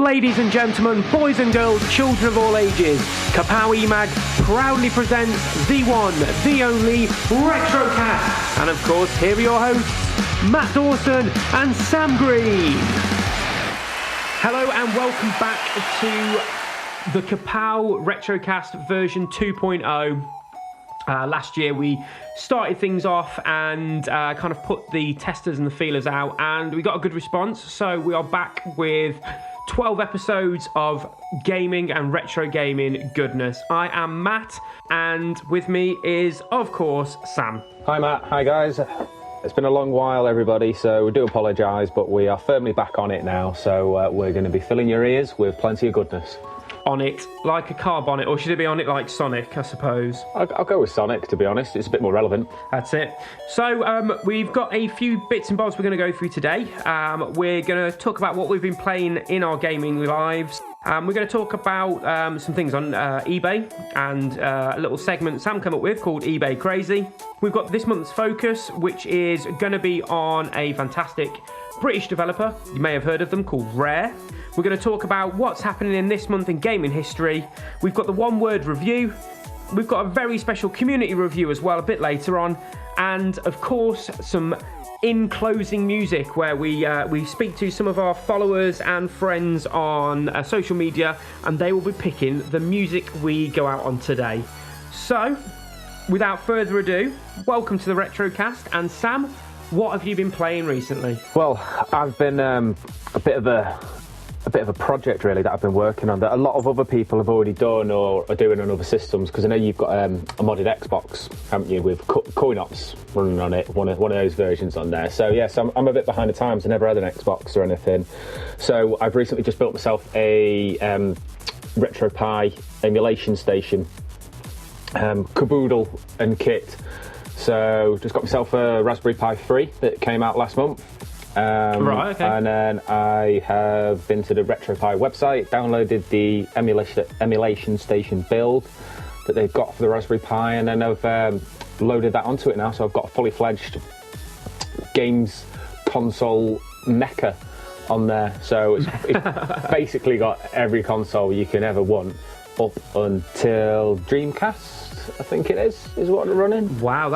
Ladies and gentlemen, boys and girls, children of all ages, Kapow EMAG proudly presents the one, the only RetroCast. And of course, here are your hosts, Matt Dawson and Sam Green. Hello and welcome back to the Kapow RetroCast version 2.0. Last year we started things off and kind of put the testers and the feelers out, and we got a good response. So we are back with 12 episodes of gaming and retro gaming goodness. I am Matt, and with me is, of course, Sam. Hi Matt, hi guys. It's been a long while, everybody, so we do apologise, but we are firmly back on it now, so we're going to be filling your ears with plenty of goodness. On it like a car bonnet, or should it be on it like Sonic, I suppose? I'll go with Sonic, to be honest. It's a bit more relevant. That's it. So we've got a few bits and bobs we're going to go through today. We're going to talk about what we've been playing in our gaming lives. We're going to talk about some things on eBay and a little segment Sam came up with called eBay Crazy. We've got this month's focus, which is going to be on a fantastic British developer. You may have heard of them, called Rare. We're going to talk about what's happening in this month in gaming history. We've got the one-word review. We've got a very special community review as well a bit later on. And, of course, some in-closing music where we speak to some of our followers and friends on social media, and they will be picking the music we go out on today. So, without further ado, welcome to the RetroCast. And, Sam, what have you been playing recently? Well, I've been a bit of a project really that I've been working on that a lot of other people have already done or are doing on other systems, because I know you've got a modded Xbox, haven't you, with CoinOps running on it, one of those versions on there. So yes, I'm a bit behind the times. I never had an Xbox or anything, so I've recently just built myself a RetroPie emulation station, caboodle and kit. So just got myself a Raspberry Pi 3 that came out last month. Right, okay. And then I have been to the RetroPie website, downloaded the emulation station build that they've got for the Raspberry Pi, and then I've loaded that onto it now. So I've got a fully fledged games console mecha on there. So it's basically got every console you can ever want up until Dreamcast, I think it is what they're running. Wow,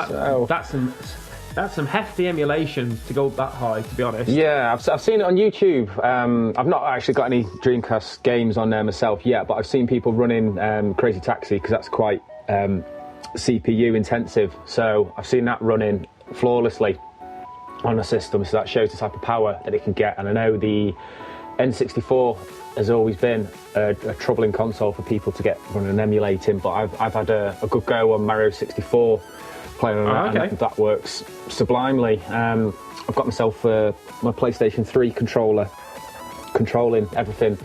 that's some hefty emulation to go that high, to be honest. Yeah, I've seen it on YouTube. I've not actually got any Dreamcast games on there myself yet, but I've seen people running Crazy Taxi, because that's quite CPU intensive. So I've seen that running flawlessly on the system, so that shows the type of power that it can get. And I know the N64 has always been a troubling console for people to get running and emulating, but I've had a good go on Mario 64 playing on that, okay. And that works sublimely. I've got myself my PlayStation 3 controller controlling everything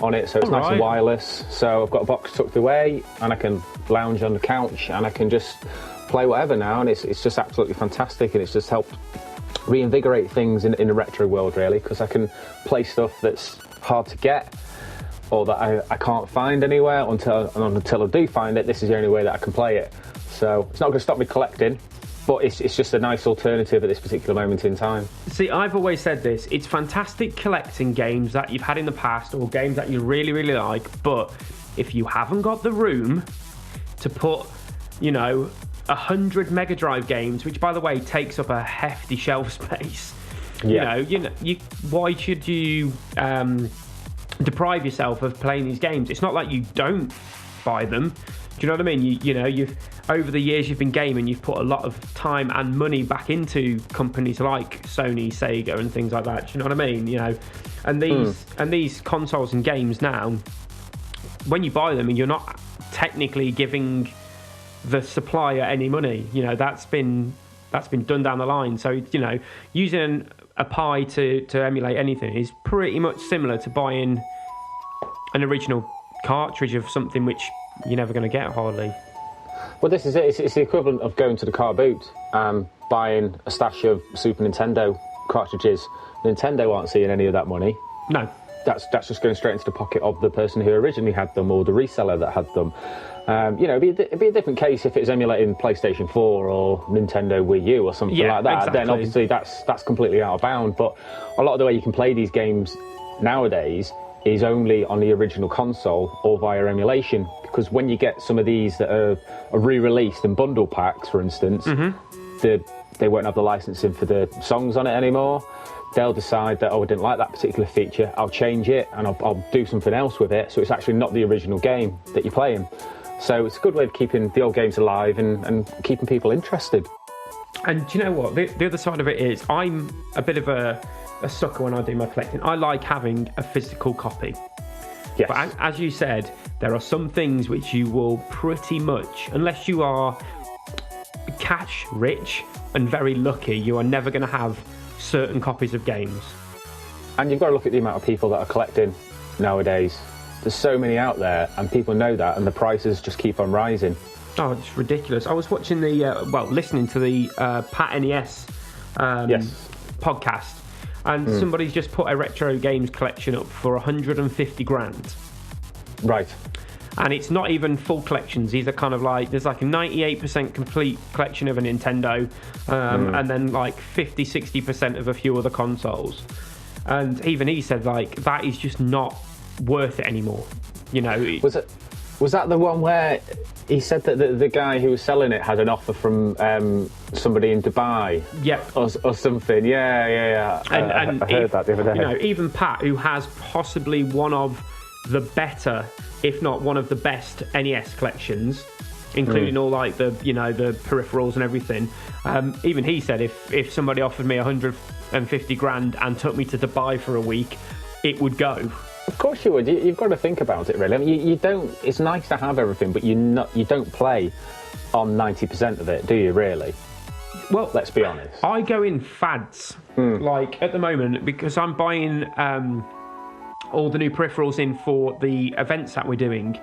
on it, so it's nice and wireless. So I've got a box tucked away, and I can lounge on the couch, and I can just play whatever now, and it's just absolutely fantastic, and it's just helped reinvigorate things in the retro world, really, because I can play stuff that's hard to get, or that I can't find anywhere until I do find it. This is the only way that I can play it. So it's not going to stop me collecting, but it's just a nice alternative at this particular moment in time. See, I've always said this. It's fantastic collecting games that you've had in the past, or games that you really, really like, but if you haven't got the room to put, 100 Mega Drive games, which, by the way, takes up a hefty shelf space, why should you deprive yourself of playing these games? It's not like you don't buy them. Do you know what I mean? You've over the years you've been gaming, you've put a lot of time and money back into companies like Sony, Sega, and things like that. Do you know what I mean? And these consoles and games now, when you buy them, and you're not technically giving the supplier any money. That's been done down the line. So using a Pi to emulate anything is pretty much similar to buying an original cartridge of something which you're never going to get hardly. Well, this is it. It's the equivalent of going to the car boot, buying a stash of Super Nintendo cartridges. Nintendo aren't seeing any of that money. No. That's just going straight into the pocket of the person who originally had them, or the reseller that had them. It'd be a different case if it was emulating PlayStation 4 or Nintendo Wii U or something like that. Exactly. Then obviously that's completely out of bound. But a lot of the way you can play these games nowadays is only on the original console or via emulation, because when you get some of these that are re-released in bundle packs, for instance, they won't have the licensing for the songs on it anymore. They'll decide that, oh, I didn't like that particular feature, I'll change it and I'll do something else with it, so it's actually not the original game that you're playing. So it's a good way of keeping the old games alive and keeping people interested. And do you know what? The other side of it is, I'm a bit of a sucker when I do my collecting. I like having a physical copy. Yes. But as you said, there are some things which you will pretty much, unless you are cash rich and very lucky, you are never going to have certain copies of games. And you've got to look at the amount of people that are collecting nowadays. There's so many out there, and people know that, and the prices just keep on rising. Oh, it's ridiculous. I was watching listening to the Pat NES podcast, and somebody's just put a retro games collection up for 150 grand. Right. And it's not even full collections. These are kind of like, there's like a 98% complete collection of a Nintendo, and then like 50-60% of a few other consoles. And even he said, like, that is just not worth it anymore. You know. Was that the one where he said that the guy who was selling it had an offer from somebody in Dubai? Yeah. Or something. Yeah. And I heard that the other day. You know, even Pat, who has possibly one of the better, if not one of the best NES collections, including all like the peripherals and everything. Even he said if somebody offered me 150 grand and took me to Dubai for a week, it would go. Of course you would. You've got to think about it, really. I mean, you don't. It's nice to have everything, but you don't play on 90% of it, do you? Really? Well, let's be honest. I go in fads. Like at the moment, because I'm buying all the new peripherals in for the events that we're doing.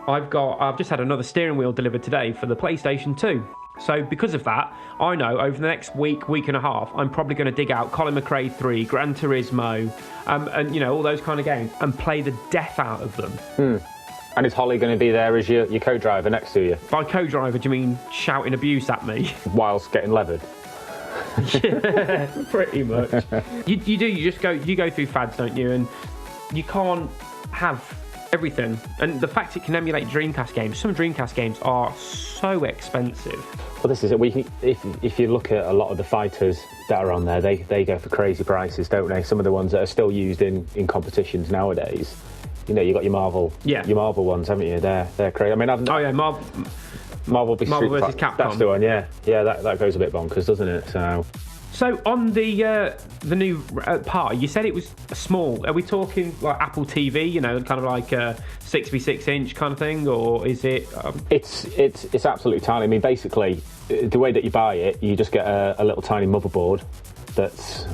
I've just had another steering wheel delivered today for the PlayStation 2. So because of that, I know over the next week and a half, I'm probably going to dig out Colin McRae 3, Gran Turismo, and you know, all those kind of games, and play the death out of them. And is Holly going to be there as your co-driver next to you? By co-driver, do you mean shouting abuse at me? Whilst getting leathered? Yeah, pretty much. You go through fads, don't you? And you can't have everything. And the fact it can emulate Dreamcast games, some Dreamcast games are so expensive. Well, this is it. If you look at a lot of the fighters that are on there, they go for crazy prices, don't they? Some of the ones that are still used in competitions nowadays. You know, you got your Marvel ones, haven't you? They're crazy. I mean, Marvel versus Capcom. That's the one, yeah. That goes a bit bonkers, doesn't it? So on the new Pi, you said it was small. Are we talking like Apple TV? You know, kind of like a 6x6 inch kind of thing, or is it? It's absolutely tiny. I mean, basically, the way that you buy it, you just get a little tiny motherboard that's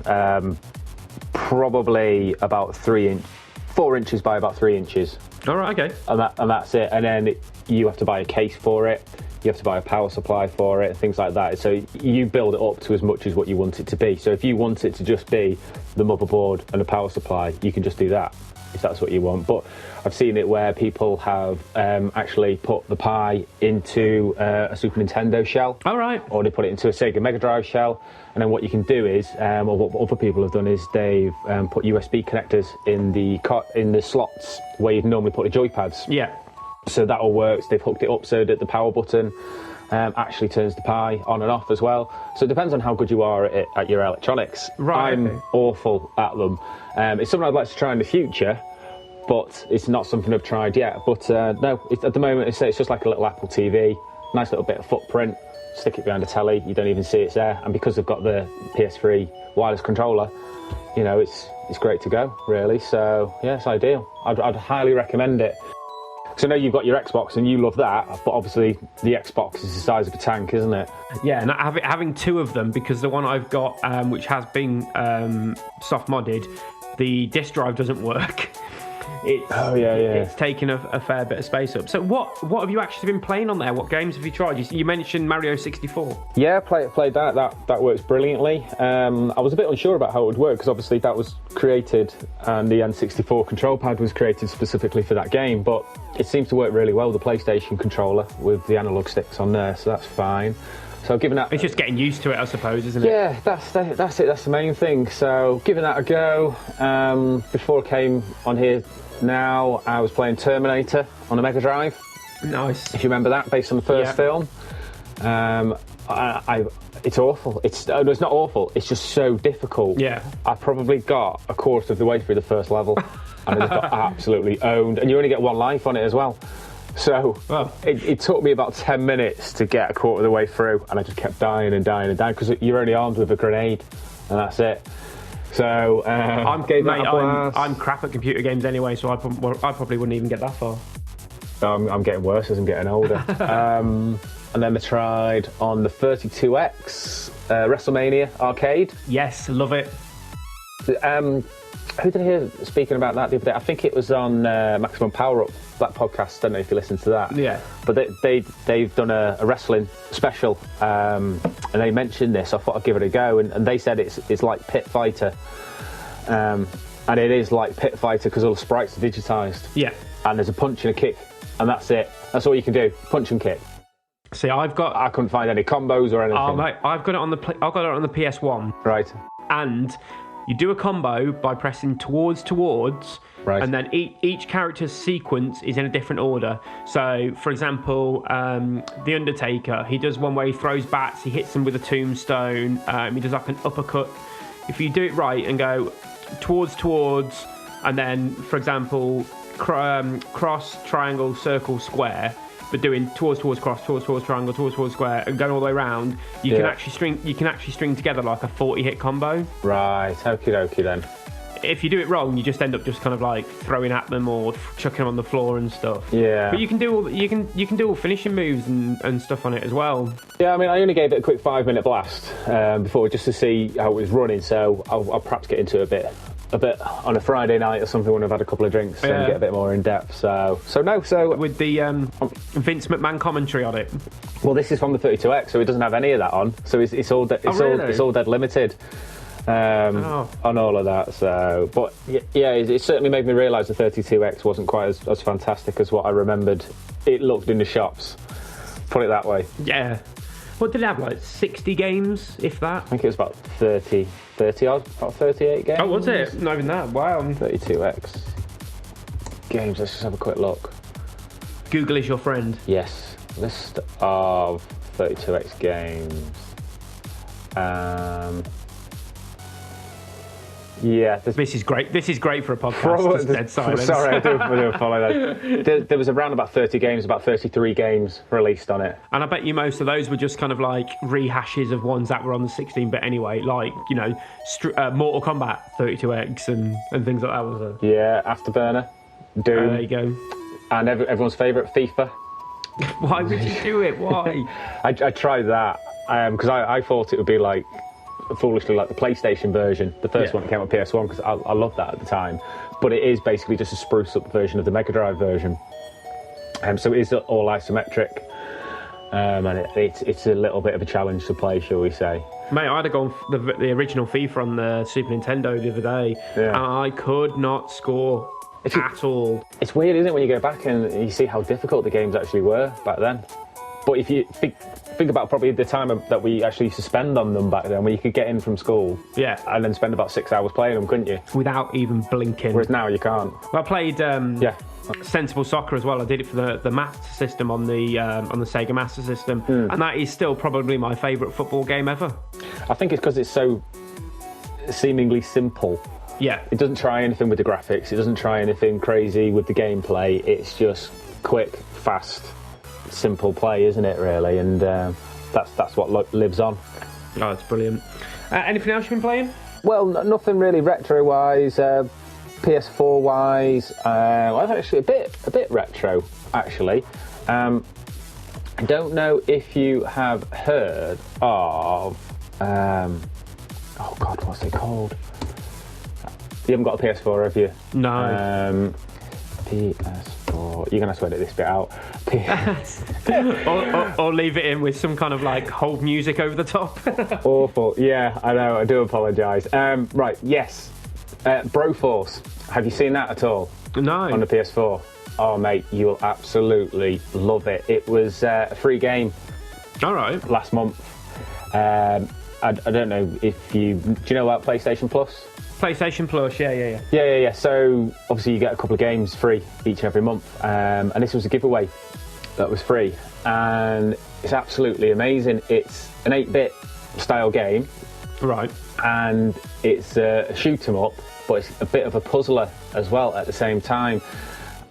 probably about 4 inches by about 3 inches. All right, okay. And that's it. And then you have to buy a case for it. You have to buy a power supply for it, things like that. So you build it up to as much as what you want it to be. So if you want it to just be the motherboard and a power supply, you can just do that, if that's what you want. But I've seen it where people have actually put the Pi into a Super Nintendo shell. All right. Or they put it into a Sega Mega Drive shell. And then what you can do is, or what other people have done is they've put USB connectors in the slots where you'd normally put the joypads. Yeah. So that all works. They've hooked it up so that the power button actually turns the Pi on and off as well. So it depends on how good you are at your electronics. Right. I'm awful at them. It's something I'd like to try in the future, but it's not something I've tried yet. But no, at the moment it's just like a little Apple TV, nice little bit of footprint. Stick it behind a telly, you don't even see it's there. And because they've got the PS3 wireless controller, you know, it's great to go, really. So yeah, it's ideal. I'd highly recommend it. So I know you've got your Xbox and you love that, but obviously the Xbox is the size of a tank, isn't it? Yeah, and having two of them, because the one I've got, which has been soft modded, the disk drive doesn't work. It's taken a fair bit of space up. So what have you actually been playing on there? What games have you tried? You mentioned Mario 64. Yeah, played that. That works brilliantly. I was a bit unsure about how it would work because obviously that was created and the N64 control pad was created specifically for that game, but it seems to work really well, the PlayStation controller with the analog sticks on there, so that's fine. So giving that... It's just getting used to it, I suppose, isn't it? Yeah, that's it. That's the main thing. So giving that a go. Before I came on here now I was playing Terminator on a Mega Drive. Nice. If you remember that, based on the first film. It's awful. It's not awful. It's just so difficult. Yeah. I probably got a quarter of the way through the first level, and I just got absolutely owned. And you only get 1 life on it as well. So it took me about 10 minutes to get a quarter of the way through, and I just kept dying and dying and dying because you're only armed with a grenade, and that's it. So I'm crap at computer games anyway, so I probably wouldn't even get that far. I'm getting worse as I'm getting older. And then I tried on the 32X WrestleMania arcade. Yes, love it. Who did I hear speaking about that the other day? I think it was on Maximum Power Up, that podcast. I don't know if you listened to that. Yeah. But they've done a wrestling special, and they mentioned this. So I thought I'd give it a go, and they said it's like Pit Fighter, and it is like Pit Fighter because all the sprites are digitised. Yeah. And there's a punch and a kick, and that's it. That's all you can do. Punch and kick. See, I couldn't find any combos or anything. Oh mate, I've got it on the PS1. Right. And you do a combo by pressing towards, right. And then each character's sequence is in a different order. So, for example, The Undertaker, he does one where he throws bats, he hits them with a tombstone, he does like an uppercut. If you do it right and go towards, and then, for example, cross, triangle, circle, square, but doing towards, cross, towards, triangle, towards, square, and going all the way around, you can actually string together like a 40-hit combo. Right, okie dokie then. If you do it wrong, you just end up just kind of like throwing at them or chucking them on the floor and stuff. Yeah. But you can do all finishing moves and stuff on it as well. Yeah, I mean, I only gave it a quick 5-minute blast before, just to see how it was running. So I'll perhaps get into it a bit on a Friday night or something when I've had a couple of drinks and get a bit more in depth. So with the Vince McMahon commentary on it. Well, this is from the 32X, so it doesn't have any of that on. So it's all dead limited. On all of that, so but yeah, it certainly made me realise the 32X wasn't quite as fantastic as what I remembered it looked in the shops. Put it that way. Yeah. What did it have, like 60 games, if that? I think it was about 30 odd, about 38 games. Oh, was it? Not even that, wow. 32X games, let's just have a quick look. Google is your friend. Yes, list of 32X games. Yeah, this is great. This is great for a podcast. It's dead silence. Sorry, I do apologise. There was around about 30 games, about 33 games released on it. And I bet you most of those were just kind of like rehashes of ones that were on the 16-bit anyway, like, you know, Mortal Kombat 32X and things like that, was it? Yeah, Afterburner, Doom. There you go. And everyone's favourite, FIFA. Why would you do it? Why? I tried that because I thought it would be like, foolishly, like the PlayStation version, the first one that came on PS1, because I loved that at the time. But it is basically just a spruce up version of the Mega Drive version. So it is all isometric, and it's a little bit of a challenge to play, shall we say. Mate, I'd have gone for the original FIFA on the Super Nintendo the other day, and I could not score at all. It's weird, isn't it, when you go back and you see how difficult the games actually were back then. But if you think about probably the time that we actually used to spend on them back then, when you could get in from school and then spend about 6 hours playing them, couldn't you? Without even blinking. Whereas now you can't. Well, I played Sensible Soccer as well. I did it for the Master System on the Sega Master System, and that is still probably my favourite football game ever. I think it's because it's so seemingly simple. Yeah. It doesn't try anything with the graphics. It doesn't try anything crazy with the gameplay. It's just quick, fast, simple play, isn't it, really? And that's what lives on. Oh, it's brilliant. Anything else you've been playing? Well, nothing really retro-wise, PS4-wise. Well, actually a bit retro, actually. I don't know if you have heard of... oh, God, what's it called? You haven't got a PS4, have you? No. PS4. You're going to have to edit this bit out. or leave it in with some kind of like hold music over the top. Awful. Yeah, I know. I do apologise. Right, yes. Broforce. Have you seen that at all? No. On the PS4? Oh, mate, you will absolutely love it. It was a free game. All right. Last month. I don't know if you... Do you know about PlayStation Plus? PlayStation Plus, yeah. Yeah. So obviously you get a couple of games free each and every month, and this was a giveaway that was free, and it's absolutely amazing. It's an 8-bit style game, right? And it's a shoot 'em up, but it's a bit of a puzzler as well at the same time.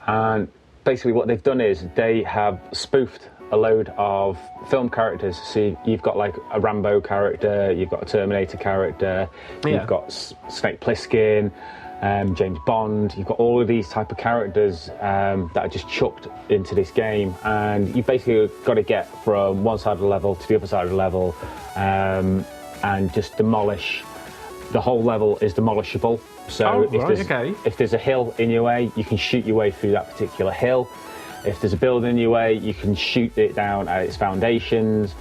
And basically what they've done is they have spoofed a load of film characters. So you've got like a Rambo character, you've got a Terminator character, you've got Snake Plissken, James Bond. You've got all of these type of characters that are just chucked into this game, and you basically got to get from one side of the level to the other side of the level, and just demolish. The whole level is demolishable. So if there's a hill in your way, you can shoot your way through that particular hill. If there's a building in your way, you can shoot it down at its foundations.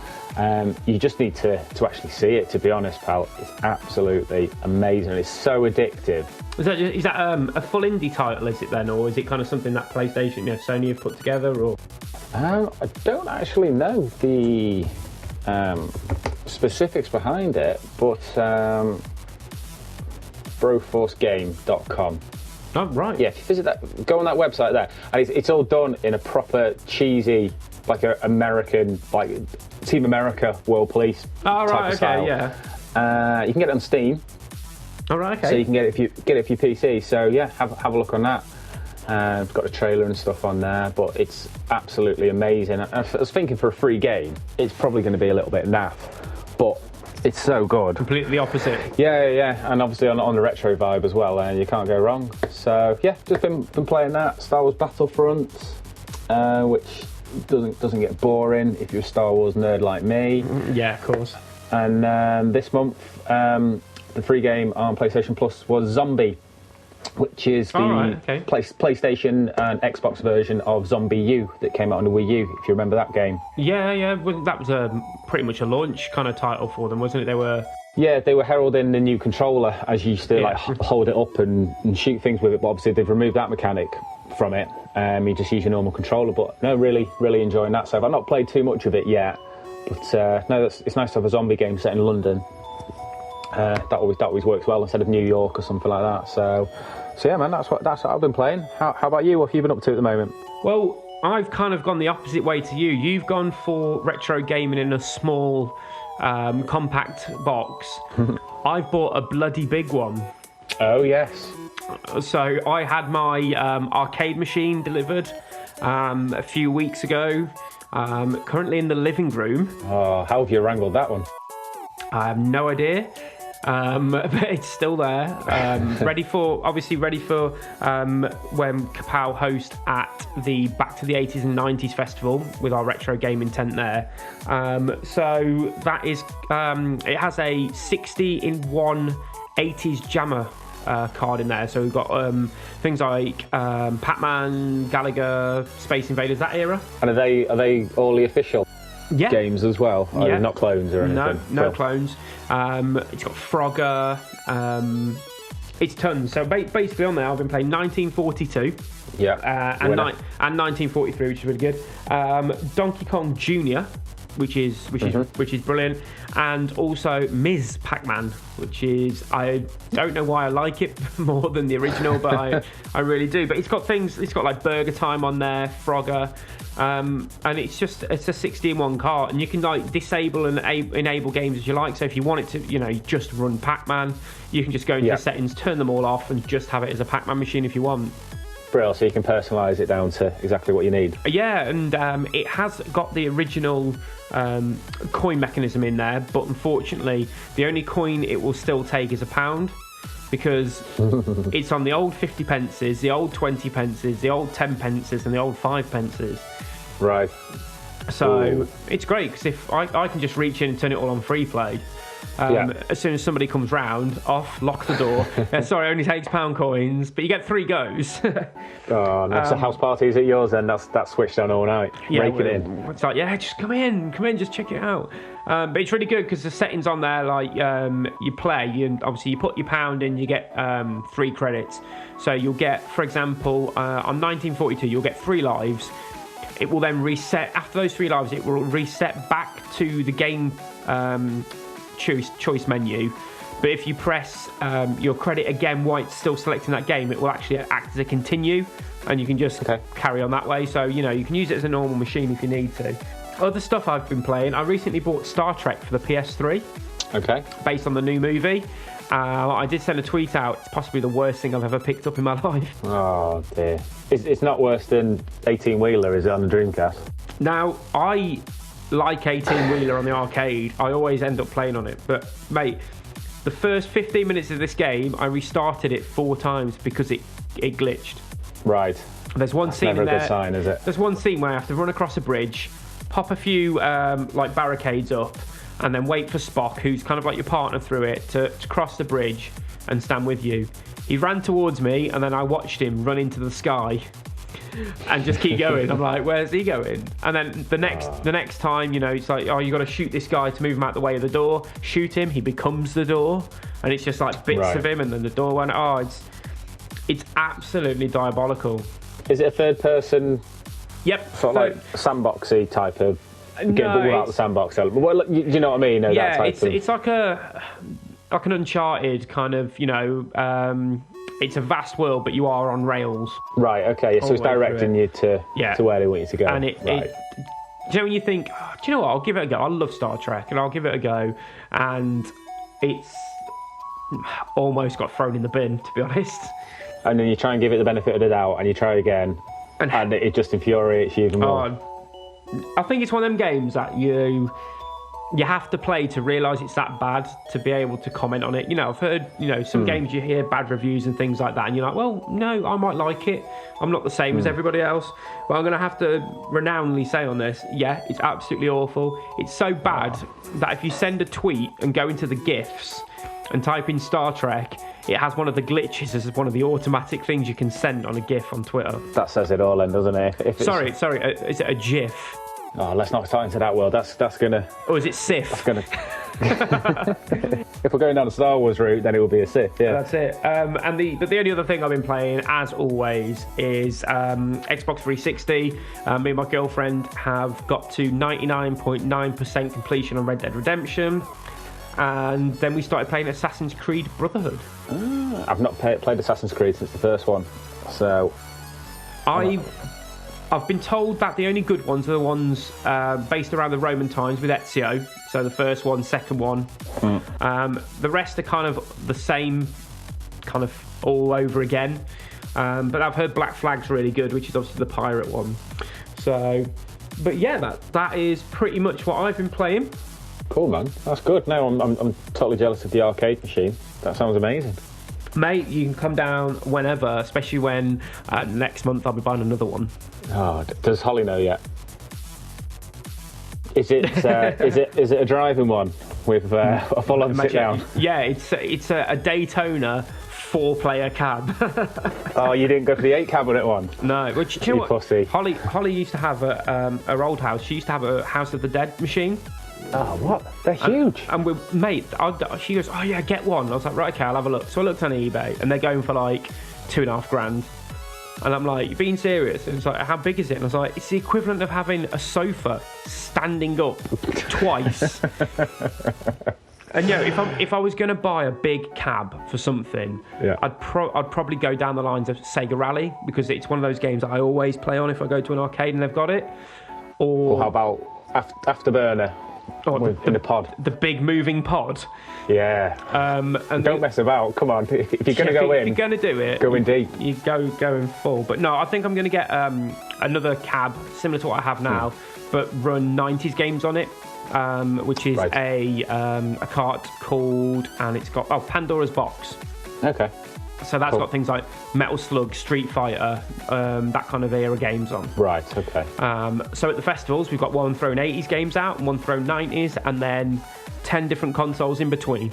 You just need to actually see it, to be honest, pal. It's absolutely amazing. It's so addictive. Is that a full indie title, is it then? Or is it kind of something that PlayStation, Sony have put together? Or I don't actually know the specifics behind it, but broforcegame.com. Oh, right. Yeah, if you visit that, go on that website there, and it's all done in a proper cheesy, like a American, like Team America World Police type of style. Yeah. You can get it on Steam. All right, okay. So you can get it for your PC. So yeah, have a look on that. It's got a trailer and stuff on there, but it's absolutely amazing. I was thinking for a free game, it's probably going to be a little bit naff, but it's so good. Completely opposite. Yeah, and obviously on the retro vibe as well, and you can't go wrong. So yeah, just been playing that Star Wars Battlefront, which doesn't get boring if you're a Star Wars nerd like me. Yeah, of course. And this month, the free game on PlayStation Plus was Zombie, which is the PlayStation and Xbox version of Zombie U that came out on the Wii U, if you remember that game. Yeah. Well, that was pretty much a launch kind of title for them, wasn't it? They were heralding the new controller as you used to hold it up and shoot things with it, but obviously they've removed that mechanic from it. You just use your normal controller, but no, really enjoying that. So I've not played too much of it yet, but it's nice to have a zombie game set in London. That always works well instead of New York or something like that. So yeah, man, that's what I've been playing. How about you? What have you been up to at the moment? Well, I've kind of gone the opposite way to you. You've gone for retro gaming in a small, compact box. I've bought a bloody big one. Oh yes. So I had my arcade machine delivered a few weeks ago. Currently in the living room. Oh, how have you wrangled that one? I have no idea. But it's still there, ready for when Kapow host at the Back to the 80s and 90s festival with our retro gaming tent there. So that is, it has a 60-in-1 80s jammer card in there. So we've got things like Pac-Man, Gallagher, Space Invaders, that era. And are they all the official games as well? Yeah. Not clones or anything? No clones. It's got Frogger. It's tons. So basically on there, I've been playing 1942. Yeah. And 1943, which is really good. Donkey Kong Jr., which is brilliant, and also Ms. Pac-Man, which is, I don't know why I like it more than the original, but I really do. But it's got like Burger Time on there, Frogger, and it's a 60-in-1 cart, and you can like disable and enable games as you like. So if you want it to, just run Pac-Man, you can just go into the settings, turn them all off, and just have it as a Pac-Man machine if you want. Brilliant, so you can personalise it down to exactly what you need. Yeah, and it has got the original coin mechanism in there, but unfortunately, the only coin it will still take is £1, because it's on the old 50 pences, the old 20 pences, the old 10 pences, and the old 5 pences. Right. So it's great, because if I can just reach in and turn it all on free play. As soon as somebody comes round, lock the door. Sorry, it only takes £1 coins, but you get 3 goes. Oh, no. So house parties at yours then? That's switched on all night. Raking in. It's like, just come in, just check it out. But it's really good because the settings on there, like you play, obviously you put your £1 in, you get 3 credits. So you'll get, for example, on 1942, you'll get 3 lives. It will then reset after those 3 lives. It will reset back to the game choice menu, But if you press your credit again while it's still selecting that game, it will actually act as a continue, and you can just carry on that way. So, you know, you can use it as a normal machine if you need to. Other stuff I've been playing, I recently bought Star Trek for the PS3. Okay. Based on the new movie. I did send a tweet out. It's possibly the worst thing I've ever picked up in my life. Oh, dear. It's not worse than 18-wheeler, is it, on the Dreamcast? Now, I like 18-wheeler on the arcade. I always end up playing on it. But, mate, the first 15 minutes of this game, I restarted it 4 times because it glitched. Right. There's one scene never in a there. Good sign, is it? There's one scene where I have to run across a bridge, pop a few like barricades up, and then wait for Spock, who's kind of like your partner through it, to cross the bridge and stand with you. He ran towards me, and then I watched him run into the sky and just keep going. I'm like, where's he going? And then the next time, you know, it's like, oh, you got to shoot this guy to move him out the way of the door. Shoot him, he becomes the door, and it's just like bits of him, and then the door went. Oh, it's absolutely diabolical. Is it a third person? Yep. Sort of like sandboxy type of game, but without the sandbox element. Well, you know what I mean? Yeah, that type it's like an Uncharted kind of, you know. It's a vast world, but you are on rails. Right. Okay. So it's directing you to where they want you to go. And do you know when you think, oh, do you know what? I'll give it a go. I love Star Trek, and I'll give it a go. And it's almost got thrown in the bin, to be honest. And then you try and give it the benefit of the doubt, and you try again, and it just infuriates you even more. I think it's one of them games that you have to play to realise it's that bad to be able to comment on it. You know, I've heard, you know, some games you hear bad reviews and things like that, and you're like, well, no, I might like it. I'm not the same as everybody else. But I'm going to have to renownedly say on this, yeah, it's absolutely awful. It's so bad that if you send a tweet and go into the GIFs and type in Star Trek, it has one of the glitches as one of the automatic things you can send on a GIF on Twitter. That says it all then, doesn't it? Sorry, is it a GIF? Oh, let's not start into that world. That's gonna. Or is it Sith? That's gonna. If we're going down the Star Wars route, then it will be a Sith. Yeah, that's it. And the only other thing I've been playing, as always, is Xbox 360. Me and my girlfriend have got to 99.9% completion on Red Dead Redemption, and then we started playing Assassin's Creed Brotherhood. I've not played Assassin's Creed since the first one, so I've been told that the only good ones are the ones based around the Roman times with Ezio. So the first one, second one. The rest are kind of the same, kind of all over again. But I've heard Black Flag's really good, which is obviously the pirate one. So, but yeah, that is pretty much what I've been playing. Cool, man. That's good. No, I'm totally jealous of the arcade machine. That sounds amazing. Mate, you can come down whenever, especially when next month I'll be buying another one. Oh, does Holly know yet? Is it is it a driving one with a full-on sit-down? Yeah, it's a Daytona 4-player cab. Oh, you didn't go for the 8 cabinet one? No. Which, do you know what? Pussy. Holly used to have her old house. She used to have a House of the Dead machine. Oh, what? They're huge. And she goes, oh yeah, get one. I was like, right, okay, I'll have a look. So I looked on eBay, and they're going for like $2,500. And I'm like, you're being serious? And it's like, how big is it? And I was like, it's the equivalent of having a sofa standing up twice. And you know, if I was going to buy a big cab for something, I'd probably go down the lines of Sega Rally, because it's one of those games that I always play on if I go to an arcade and they've got it. Or how about Afterburner? In the pod. The big moving pod. Yeah. And don't mess about. Come on. If you're going to go in. If you're going to do it. Go in deep. You go in full. But no, I think I'm going to get another cab similar to what I have now, but run 90s games on it, which is a cart called, and it's got Pandora's Box. Okay. So that's got things like Metal Slug, Street Fighter, that kind of era games on. Right, okay. So at the festivals, we've got one throwing 80s games out and one throwing 90s, and then 10 different consoles in between.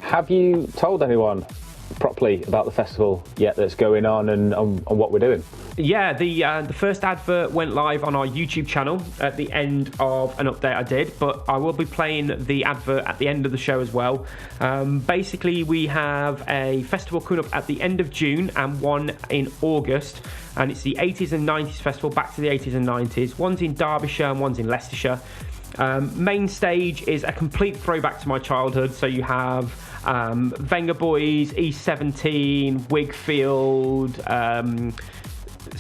Have you told anyone properly about the festival yet that's going on and what we're doing? Yeah, the first advert went live on our YouTube channel at the end of an update I did, but I will be playing the advert at the end of the show as well. Basically, we have a festival coming up at the end of June and one in August, and it's the 80s and 90s festival, back to the 80s and 90s. One's in Derbyshire and one's in Leicestershire. Main stage is a complete throwback to my childhood, so you have Venga Boys, E17, Wigfield,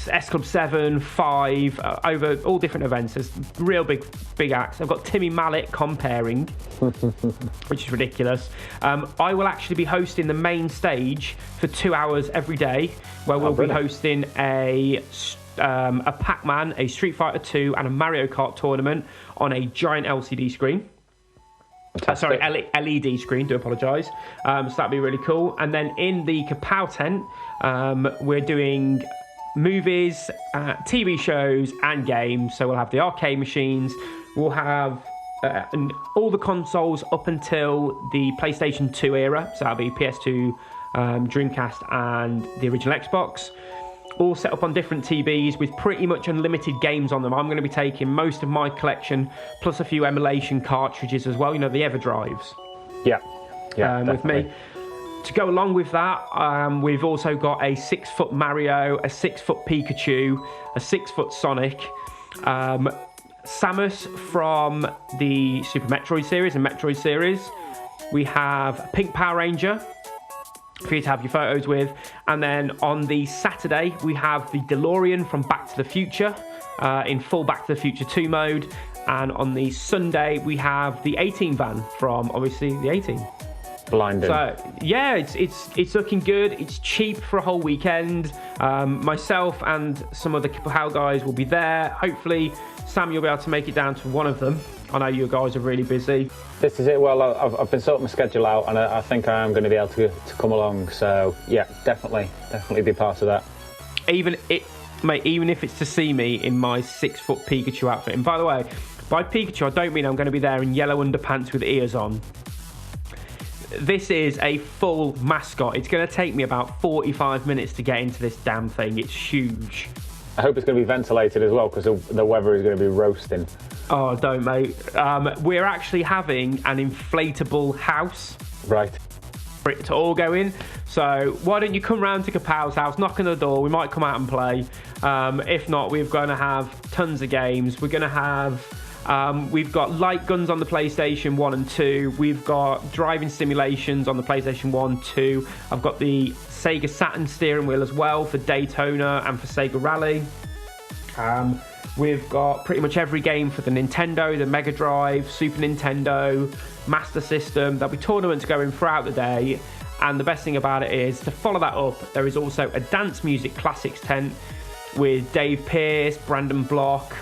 S Club 7, 5, over all different events. There's real big acts. I've got Timmy Mallet comparing, which is ridiculous. I will actually be hosting the main stage for 2 hours every day, where we'll be hosting a Pac-Man, a Street Fighter 2, and a Mario Kart tournament on a giant LCD screen. Sorry, LED screen, do apologise. So that'd be really cool. And then in the Kapow tent, we're doing movies, TV shows, and games. So we'll have the arcade machines. We'll have all the consoles up until the PlayStation 2 era. So that'll be PS2, Dreamcast, and the original Xbox. All set up on different TVs with pretty much unlimited games on them. I'm going to be taking most of my collection, plus a few emulation cartridges as well, you know, the EverDrives. Yeah, with me. To go along with that, we've also got a 6-foot Mario, a 6-foot Pikachu, a 6-foot Sonic, Samus from the Super Metroid series and Metroid series. We have a Pink Power Ranger for you to have your photos with. And then on the Saturday, we have the DeLorean from Back to the Future in full Back to the Future 2 mode. And on the Sunday, we have the 18 van from, obviously, the 18. Blinding. So, yeah, it's looking good. It's cheap for a whole weekend. Myself and some of the Kapow guys will be there. Hopefully, Sam, you'll be able to make it down to one of them. I know you guys are really busy. This is it. Well, I've been sorting my schedule out, and I think I am going to be able to come along. So, yeah, definitely be part of that. Even if it's to see me in my 6-foot Pikachu outfit. And by the way, by Pikachu, I don't mean I'm going to be there in yellow underpants with ears on. This is a full mascot. It's going to take me about 45 minutes to get into this damn thing. It's huge. I hope it's going to be ventilated as well, because the weather is going to be roasting. Oh, don't, mate. We're actually having an inflatable house. Right. For it to all go in. So why don't you come round to Kapow's house, knock on the door, we might come out and play. If not, we're going to have tons of games. We're going to have... we've got light guns on the PlayStation 1 and 2. We've got driving simulations on the PlayStation 1, 2. I've got the Sega Saturn steering wheel as well for Daytona and for Sega Rally. We've got pretty much every game for the Nintendo, the Mega Drive, Super Nintendo, Master System. There'll be tournaments going throughout the day. And the best thing about it is, to follow that up, there is also a dance music classics tent with Dave Pearce, Brandon Block,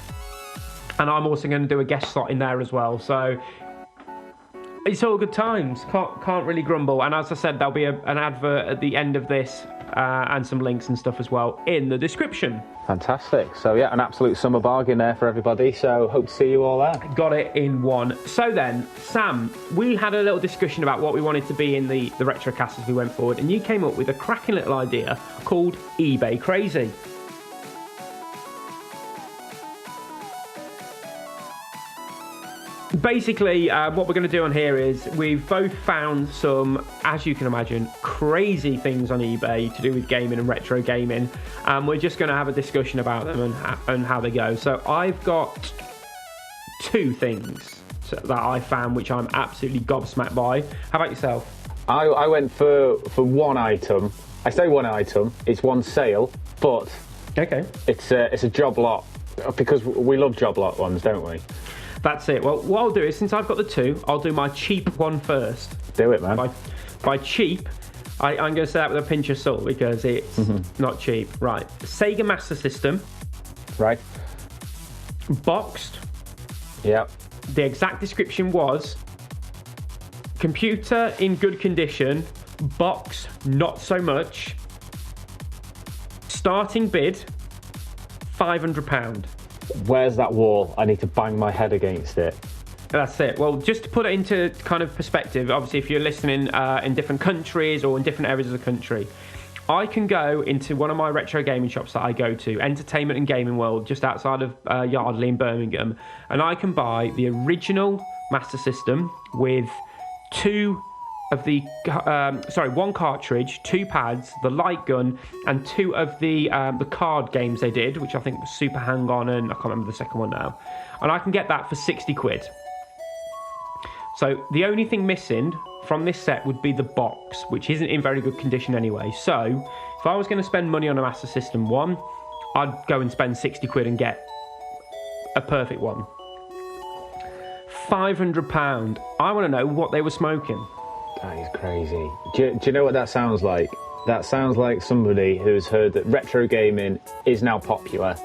and I'm also going to do a guest slot in there as well. So it's all good times. Can't really grumble. And as I said, there'll be an advert at the end of this and some links and stuff as well in the description. Fantastic. So yeah, an absolute summer bargain there for everybody. So hope to see you all there. Got it in one. So then, Sam, we had a little discussion about what we wanted to be in the RetroCast as we went forward, and you came up with a cracking little idea called eBay Crazy. Basically, what we're going to do on here is we've both found some, as you can imagine, crazy things on eBay to do with gaming and retro gaming. We're just going to have a discussion about them and how they go. So I've got 2 things that I found which I'm absolutely gobsmacked by. How about yourself? I went for one item. I say one item. It's one sale, but okay, it's a job lot, because we love job lot ones, don't we? That's it. Well, what I'll do is, since I've got the 2, I'll do my cheap one first. Do it, man. By cheap, I'm going to say that with a pinch of salt, because it's not cheap. Right. Sega Master System. Right. Boxed. Yeah. The exact description was computer in good condition, box not so much. Starting bid, £500. Where's that wall? I need to bang my head against it. That's it. Well, just to put it into kind of perspective, obviously if you're listening in different countries or in different areas of the country, I can go into one of my retro gaming shops that I go to, Entertainment and Gaming World, just outside of Yardley in Birmingham, and I can buy the original Master System with 2 of the, one cartridge, 2 pads, the light gun, and 2 of the card games they did, which I think was Super Hang On, and I can't remember the second one now. And I can get that for £60. So the only thing missing from this set would be the box, which isn't in very good condition anyway. So if I was going to spend money on a Master System 1, I'd go and spend 60 quid and get a perfect one. £500. I want to know what they were smoking. That is crazy. Do you know what that sounds like? That sounds like somebody who's heard that retro gaming is now popular.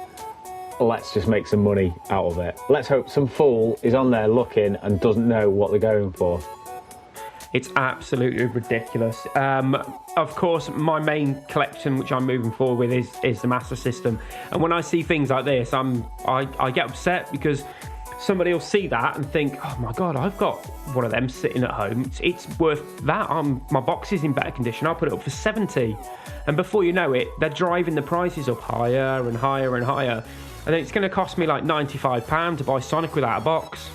Let's just make some money out of it. Let's hope some fool is on there looking and doesn't know what they're going for. It's absolutely ridiculous. Of course, my main collection, which I'm moving forward with, is the Master System. And when I see things like this, I get upset because somebody will see that and think, oh my God, I've got one of them sitting at home. It's worth that. My box is in better condition. I'll put it up for 70. And before you know it, they're driving the prices up higher and higher and higher. And then it's going to cost me like £95 to buy Sonic without a box.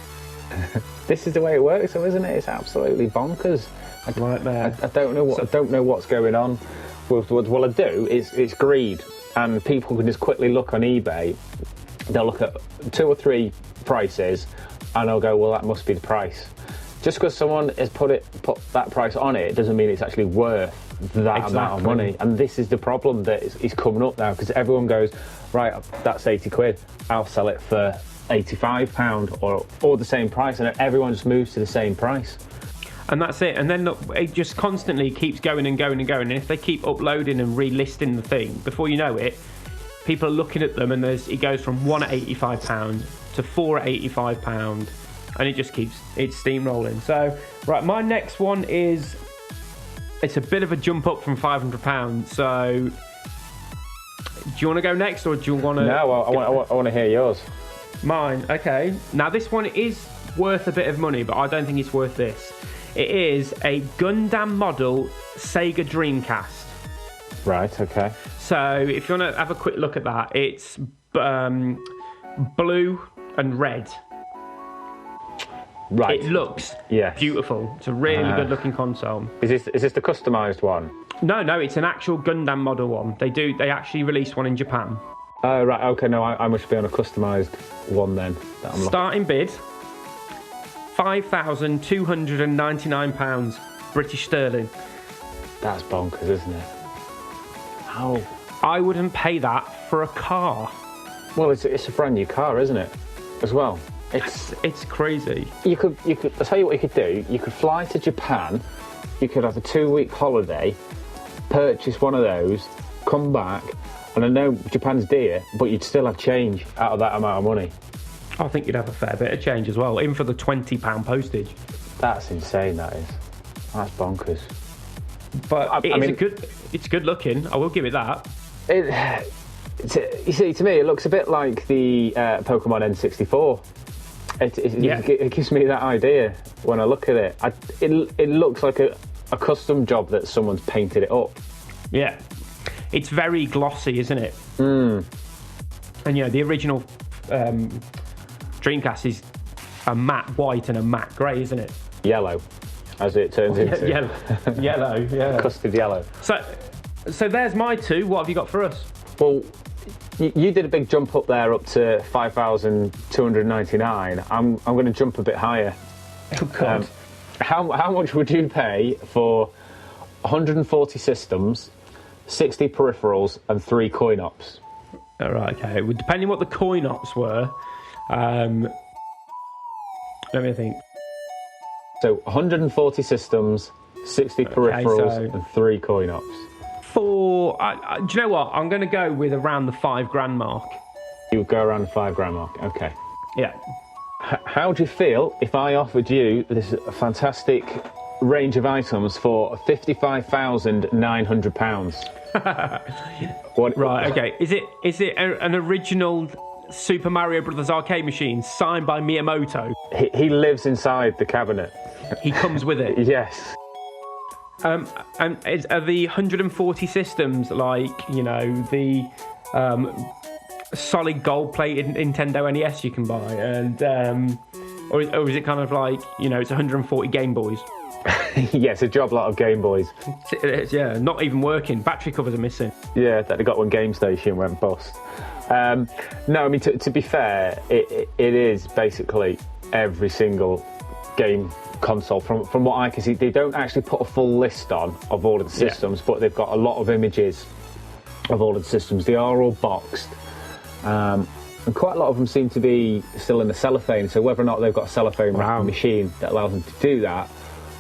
This is the way it works, though, isn't it? It's absolutely bonkers. Right there. I don't know what. I don't know what's going on. What I do is it's greed, and people can just quickly look on eBay. They'll look at 2 or 3 prices, and they'll go, "Well, that must be the price." Just because someone has put that price on it doesn't mean it's actually worth that amount of money. And this is the problem that is coming up now, because everyone goes, right, that's 80 quid. I'll sell it for £85 or the same price, and everyone just moves to the same price. And that's it. And then look, it just constantly keeps going and going and going. And if they keep uploading and relisting the thing, before you know it, people are looking at them, and it goes from 1 at £85 to 4 at £85, and it just keeps steamrolling. So, right, my next one it's a bit of a jump up from £500. So, do you want to go next, or do you want to? No, I want to hear yours. Mine, okay. Now this one is worth a bit of money, but I don't think it's worth this. It is a Gundam model Sega Dreamcast. Right, okay. So if you want to have a quick look at that, it's blue and red. Right. It looks beautiful. It's a really good looking console. Is this the customised one? No, it's an actual Gundam model one. They actually released one in Japan. Oh, right, okay, no, I must be on a customised one then. Starting bid, £5,299 British sterling. That's bonkers, isn't it? How? I wouldn't pay that for a car. Well, it's a brand new car, isn't it? As well. It's crazy. You could. I'll tell you what you could do. You could fly to Japan. You could have a 2-week holiday, purchase one of those, come back. And I know Japan's dear, but you'd still have change out of that amount of money. I think you'd have a fair bit of change as well, even for the £20 postage. That's insane, that is. That's bonkers. But it's good looking, I will give it that. You see, to me, it looks a bit like the Pokemon N64. It gives me that idea when I look at it. It looks like a custom job that someone's painted it up. Yeah. It's very glossy, isn't it? Mm. And the original Dreamcast is a matte white and a matte grey, isn't it? Yellow, as it turns into. Yellow, yeah. Custard yellow. So there's my 2. What have you got for us? Well, you did a big jump up there, up to 5,299. I'm going to jump a bit higher. Oh God. How much would you pay for 140 systems, 60 peripherals, and 3 coin-ops? All right, okay. Well, depending what the coin-ops were, let me think. So 140 systems, 60 peripherals, and 3 coin-ops. Do you know what? I'm going to go with around the £5,000 mark. You would go around the £5,000 mark, okay. Yeah. How do you feel if I offered you this fantastic range of items for £55,900? Right, okay. Is it an original Super Mario Brothers arcade machine signed by Miyamoto? He lives inside the cabinet. He comes with it? Yes. And are the 140 systems like, the solid gold-plated Nintendo NES you can buy, and or is it kind of like, it's 140 Game Boys? Yes, a job lot of Game Boys. Yeah, not even working. Battery covers are missing. Yeah, that they got when Game Station went bust. No, I mean, to be fair, it is basically every single game console. From what I can see, they don't actually put a full list on of all of the systems, but they've got a lot of images of all of the systems. They are all boxed, and quite a lot of them seem to be still in the cellophane, so whether or not they've got a cellophane wrapping machine that allows them to do that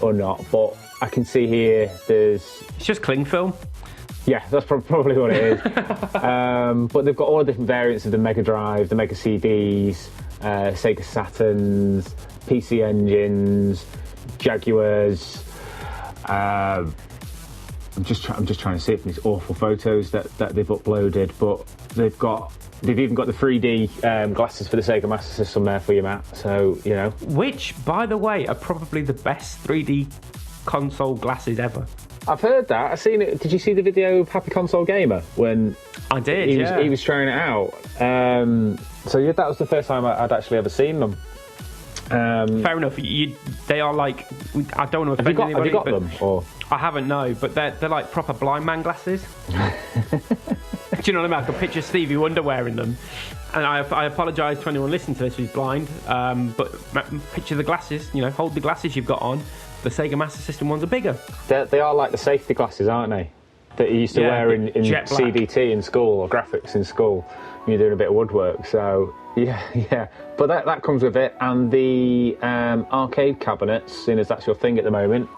or not, but I can see here it's just cling film. Yeah, that's probably what it is. But they've got all the different variants of the Mega Drive, the Mega CDs, Sega Saturns, PC Engines, Jaguars. I'm just trying to see these awful photos that they've uploaded, but they've even got the 3D glasses for the Sega Master System there for you, Matt. So, you know. Which, by the way, are probably the best 3D console glasses ever. I've heard that. I've seen it. Did you see the video of Happy Console Gamer when I did? He was trying it out. So yeah, that was the first time I'd actually ever seen them. Fair enough. They are like, I don't want to offend anybody. Have you got them? Or? I haven't, no, but they're like proper blind man glasses. Do you know what I mean? I can picture Stevie Wonder wearing them. And I apologise to anyone listening to this who's blind, but picture the glasses, you know, hold the glasses you've got on. The Sega Master System ones are bigger. They are like the safety glasses, aren't they? That you used to wear in CDT in school or graphics in school when you're doing a bit of woodwork. So, yeah. But that comes with it. And the arcade cabinets, seeing as that's your thing at the moment.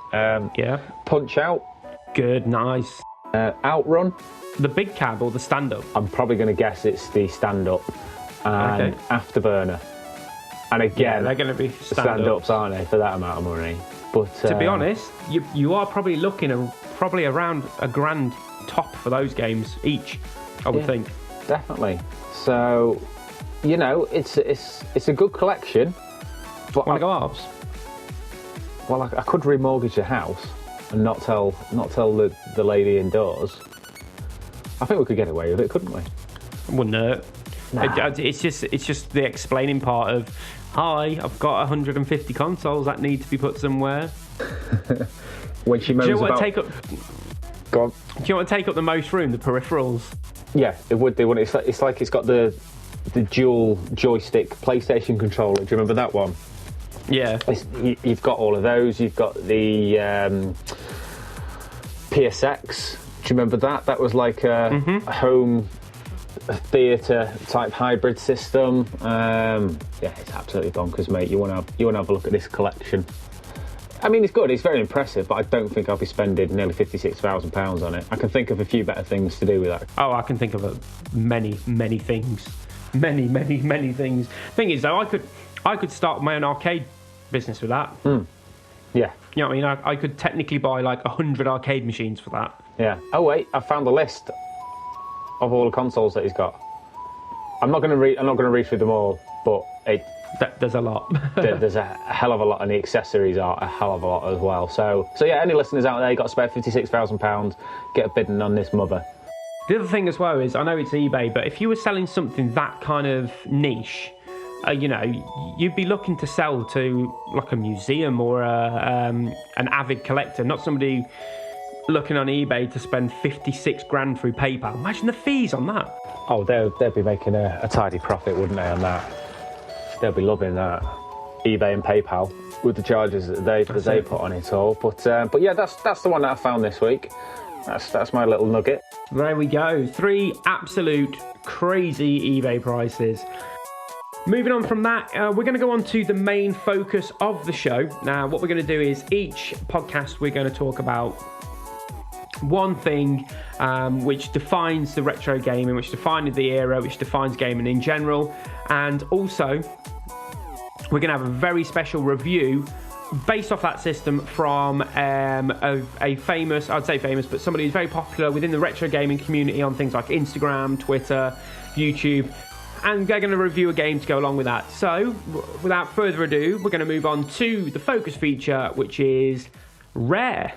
Punch Out. Good, nice. Outrun. The big cab or the stand-up? I'm probably going to guess it's the stand-up. And Afterburner. And again, they're going to be stand-ups, aren't they, for that amount of money? But to be honest, you are probably looking at probably around $1,000 top for those games each, I would think. Definitely. So, you know, it's a good collection. But want to go ours? Well, I could remortgage the house and not tell the lady indoors. I think we could get away with it, couldn't we? Wouldn't hurt. Nah. It's just the explaining part of, hi, I've got 150 consoles that need to be put somewhere. When she moans Go on. Do you want to take up the most room, the peripherals? Yeah, it would. It's like it's got the dual joystick PlayStation controller. Do you remember that one? Yeah. You've got all of those. You've got the PSX. Do you remember that? That was like a home theatre type hybrid system. It's absolutely bonkers, mate. You want to have a look at this collection. I mean, it's good. It's very impressive, but I don't think I'll be spending nearly £56,000 on it. I can think of a few better things to do with that. Oh, I can think of many things. Many things. Thing is, though, I could start my own arcade business with that. Yeah. You know what I mean? I could technically buy like 100 arcade machines for that. Yeah. Oh wait, I found a list of all the consoles that he's got. I'm not going to read through them all, but there's a lot. There's a hell of a lot, and the accessories are a hell of a lot as well. So yeah, any listeners out there, you got to spare £56,000, get a bidding on this mother. The other thing as well is, I know it's eBay, but if you were selling something that kind of niche, you know, you'd be looking to sell to like a museum or an avid collector, not somebody looking on eBay to spend 56 grand through PayPal. Imagine the fees on that. Oh, they'd be making a tidy profit, wouldn't they, on that? They'll be loving that. eBay and PayPal with the charges that they put on it all. But yeah, that's the one that I found this week. That's my little nugget. There we go. 3 absolute crazy eBay prices. Moving on from that, we're going to go on to the main focus of the show. Now, what we're going to do is each podcast we're going to talk about one thing which defines the retro gaming, which defines the era, which defines gaming in general, and also we're going to have a very special review based off that system from a famous, I'd say famous, but somebody who's very popular within the retro gaming community on things like Instagram, Twitter, YouTube, and they're going to review a game to go along with that. So, without further ado, we're going to move on to the focus feature, which is Rare.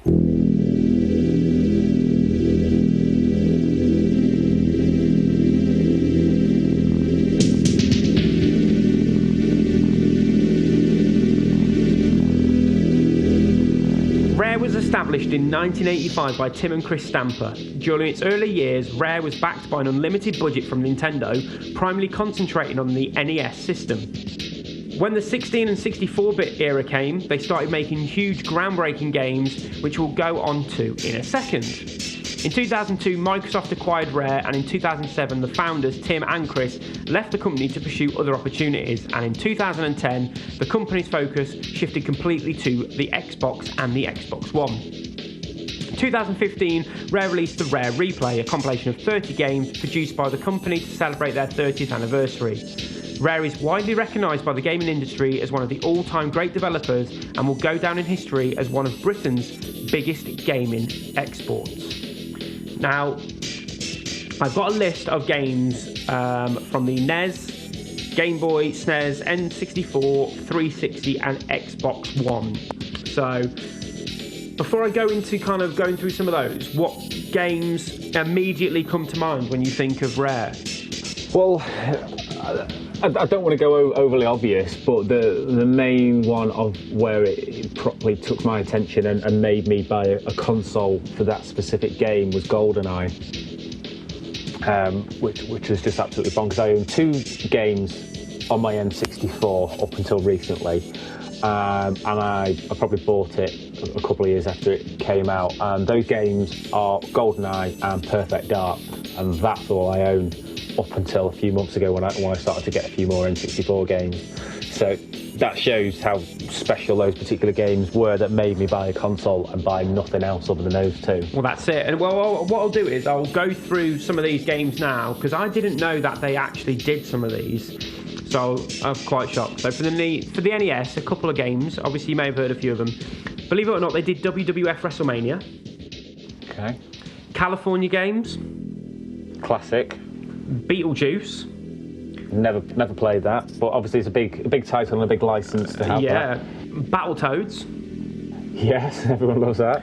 Established in 1985 by Tim and Chris Stamper. During its early years, Rare was backed by an unlimited budget from Nintendo, primarily concentrating on the NES system. When the 16 and 64-bit era came, they started making huge, groundbreaking games, which we'll go on to in a second. In 2002, Microsoft acquired Rare, and in 2007, the founders, Tim and Chris, left the company to pursue other opportunities, and in 2010, the company's focus shifted completely to the Xbox and the Xbox One. In 2015, Rare released the Rare Replay, a compilation of 30 games produced by the company to celebrate their 30th anniversary. Rare is widely recognised by the gaming industry as one of the all-time great developers and will go down in history as one of Britain's biggest gaming exports. Now, I've got a list of games from the NES, Game Boy, SNES, N64, 360 and Xbox One. So, before I go into kind of going through some of those, what games immediately come to mind when you think of Rare? Well, I don't want to go overly obvious, but the main one of where it properly took my attention and made me buy a console for that specific game was GoldenEye, which was just absolutely bonkers. I owned 2 games on my N64 up until recently, and I probably bought it a couple of years after it came out, and those games are GoldenEye and Perfect Dark, and that's all I owned up until a few months ago when I started to get a few more N64 games. So that shows how special those particular games were that made me buy a console and buy nothing else other than those 2. Well, that's it. And well, what I'll do is I'll go through some of these games now, because I didn't know that they actually did some of these. So I'm quite shocked. So for the NES, a couple of games. Obviously, you may have heard a few of them. Believe it or not, they did WWF WrestleMania. Okay. California Games. Classic. Beetlejuice. Never played that, but obviously it's a big title and a big license to have. Yeah. Battletoads. Yes, everyone loves that.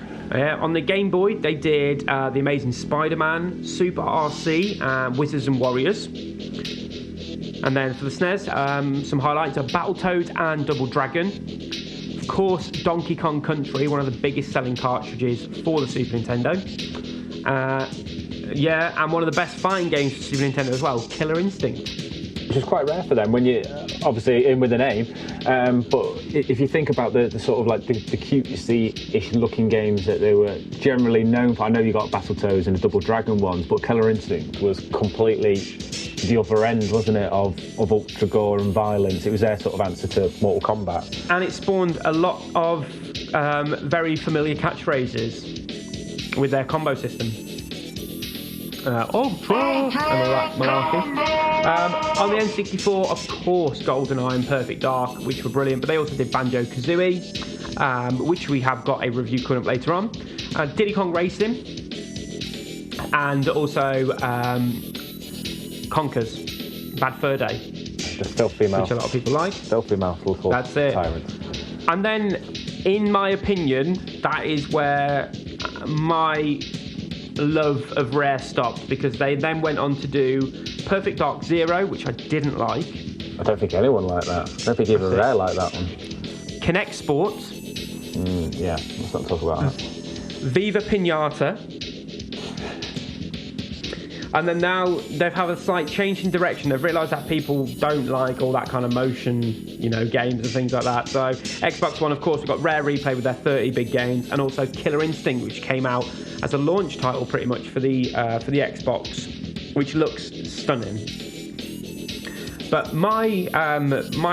On the Game Boy, they did The Amazing Spider-Man, Super RC, Wizards and Warriors. And then for the SNES, some highlights are Battletoads and Double Dragon. Of course, Donkey Kong Country, one of the biggest selling cartridges for the Super Nintendo. And one of the best fighting games for Super Nintendo as well, Killer Instinct. Which is quite rare for them when you obviously in with a name, but if you think about the sort of like the cutesy-ish looking games that they were generally known for, I know you got Battletoads and the Double Dragon ones, but Killer Instinct was completely the other end, wasn't it, of ultra gore and violence. It was their sort of answer to Mortal Kombat. And it spawned a lot of very familiar catchphrases with their combo system. Ultra and malarkey. On the N64, of course, GoldenEye and Perfect Dark, which were brilliant, but they also did Banjo-Kazooie, which we have got a review coming up later on. Diddy Kong Racing, and also Conker's Bad Fur Day. The filthy mouth. Which a lot of people like. Filthy mouthful. That's it. Tyrant. And then, in my opinion, that is where my love of Rare stopped, because they then went on to do Perfect Dark Zero, which I didn't like. I don't think anyone liked that. I don't think even Rare liked that one. Kinect Sports. Yeah, let's not talk about that. Viva Pinata. And then now they've had a slight change in direction. They've realised that people don't like all that kind of motion, games and things like that. So Xbox One, of course, we've got Rare Replay with their 30 big games, and also Killer Instinct, which came out as a launch title pretty much for the Xbox, which looks stunning. But my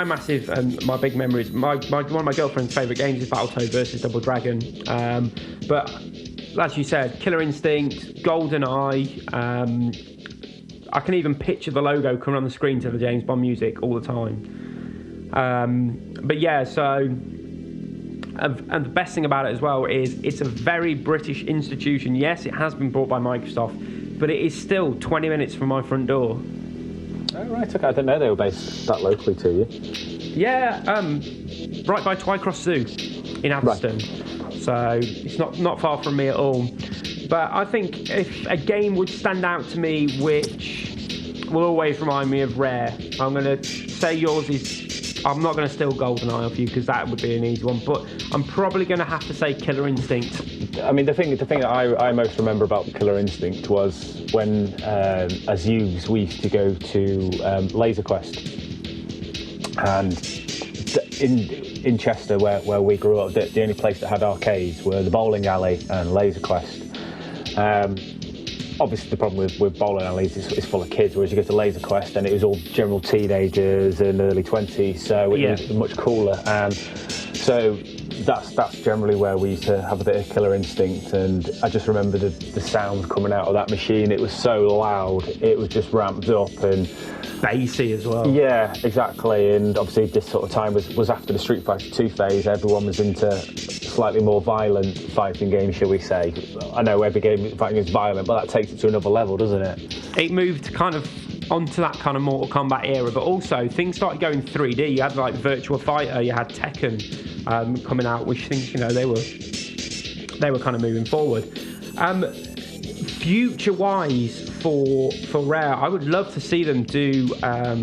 massive and my big memories, one of my girlfriend's favourite games is Battletoads versus Double Dragon. But as you said, Killer Instinct, GoldenEye. I can even picture the logo coming on the screen to the James Bond music all the time. But yeah, so, and the best thing about it as well is it's a very British institution. Yes, it has been bought by Microsoft, but it is still 20 minutes from my front door. Oh, right, okay. I didn't know they were based that locally to you. Yeah, right by Twycross Zoo in Atherstone. Right. So it's not far from me at all. But I think if a game would stand out to me which will always remind me of Rare, I'm going to say yours is... I'm not going to steal GoldenEye off you because that would be an easy one, but I'm probably going to have to say Killer Instinct. I mean, the thing that I most remember about Killer Instinct was when, as youths, we used to go to Laser Quest. And in Chester, where we grew up, the only place that had arcades were the bowling alley and Laser Quest. Obviously, the problem with bowling alleys is it's full of kids, whereas you go to Laser Quest and it was all general teenagers and early 20s, so it was much cooler. So that's generally where we used to have a bit of Killer Instinct, and I just remember the sound coming out of that machine. It was so loud, it was just ramped up and bassy as well. Yeah, exactly. And obviously this sort of time was after the Street Fighter 2 phase. Everyone was into slightly more violent fighting games, shall we say. I know every game fighting is violent, but that takes it to another level, doesn't it? It moved kind of onto that kind of Mortal Kombat era, but also things started going 3D. You had like Virtua Fighter, you had Tekken coming out, which things, you know, they were kind of moving forward. Future-wise for Rare, I would love to see them do a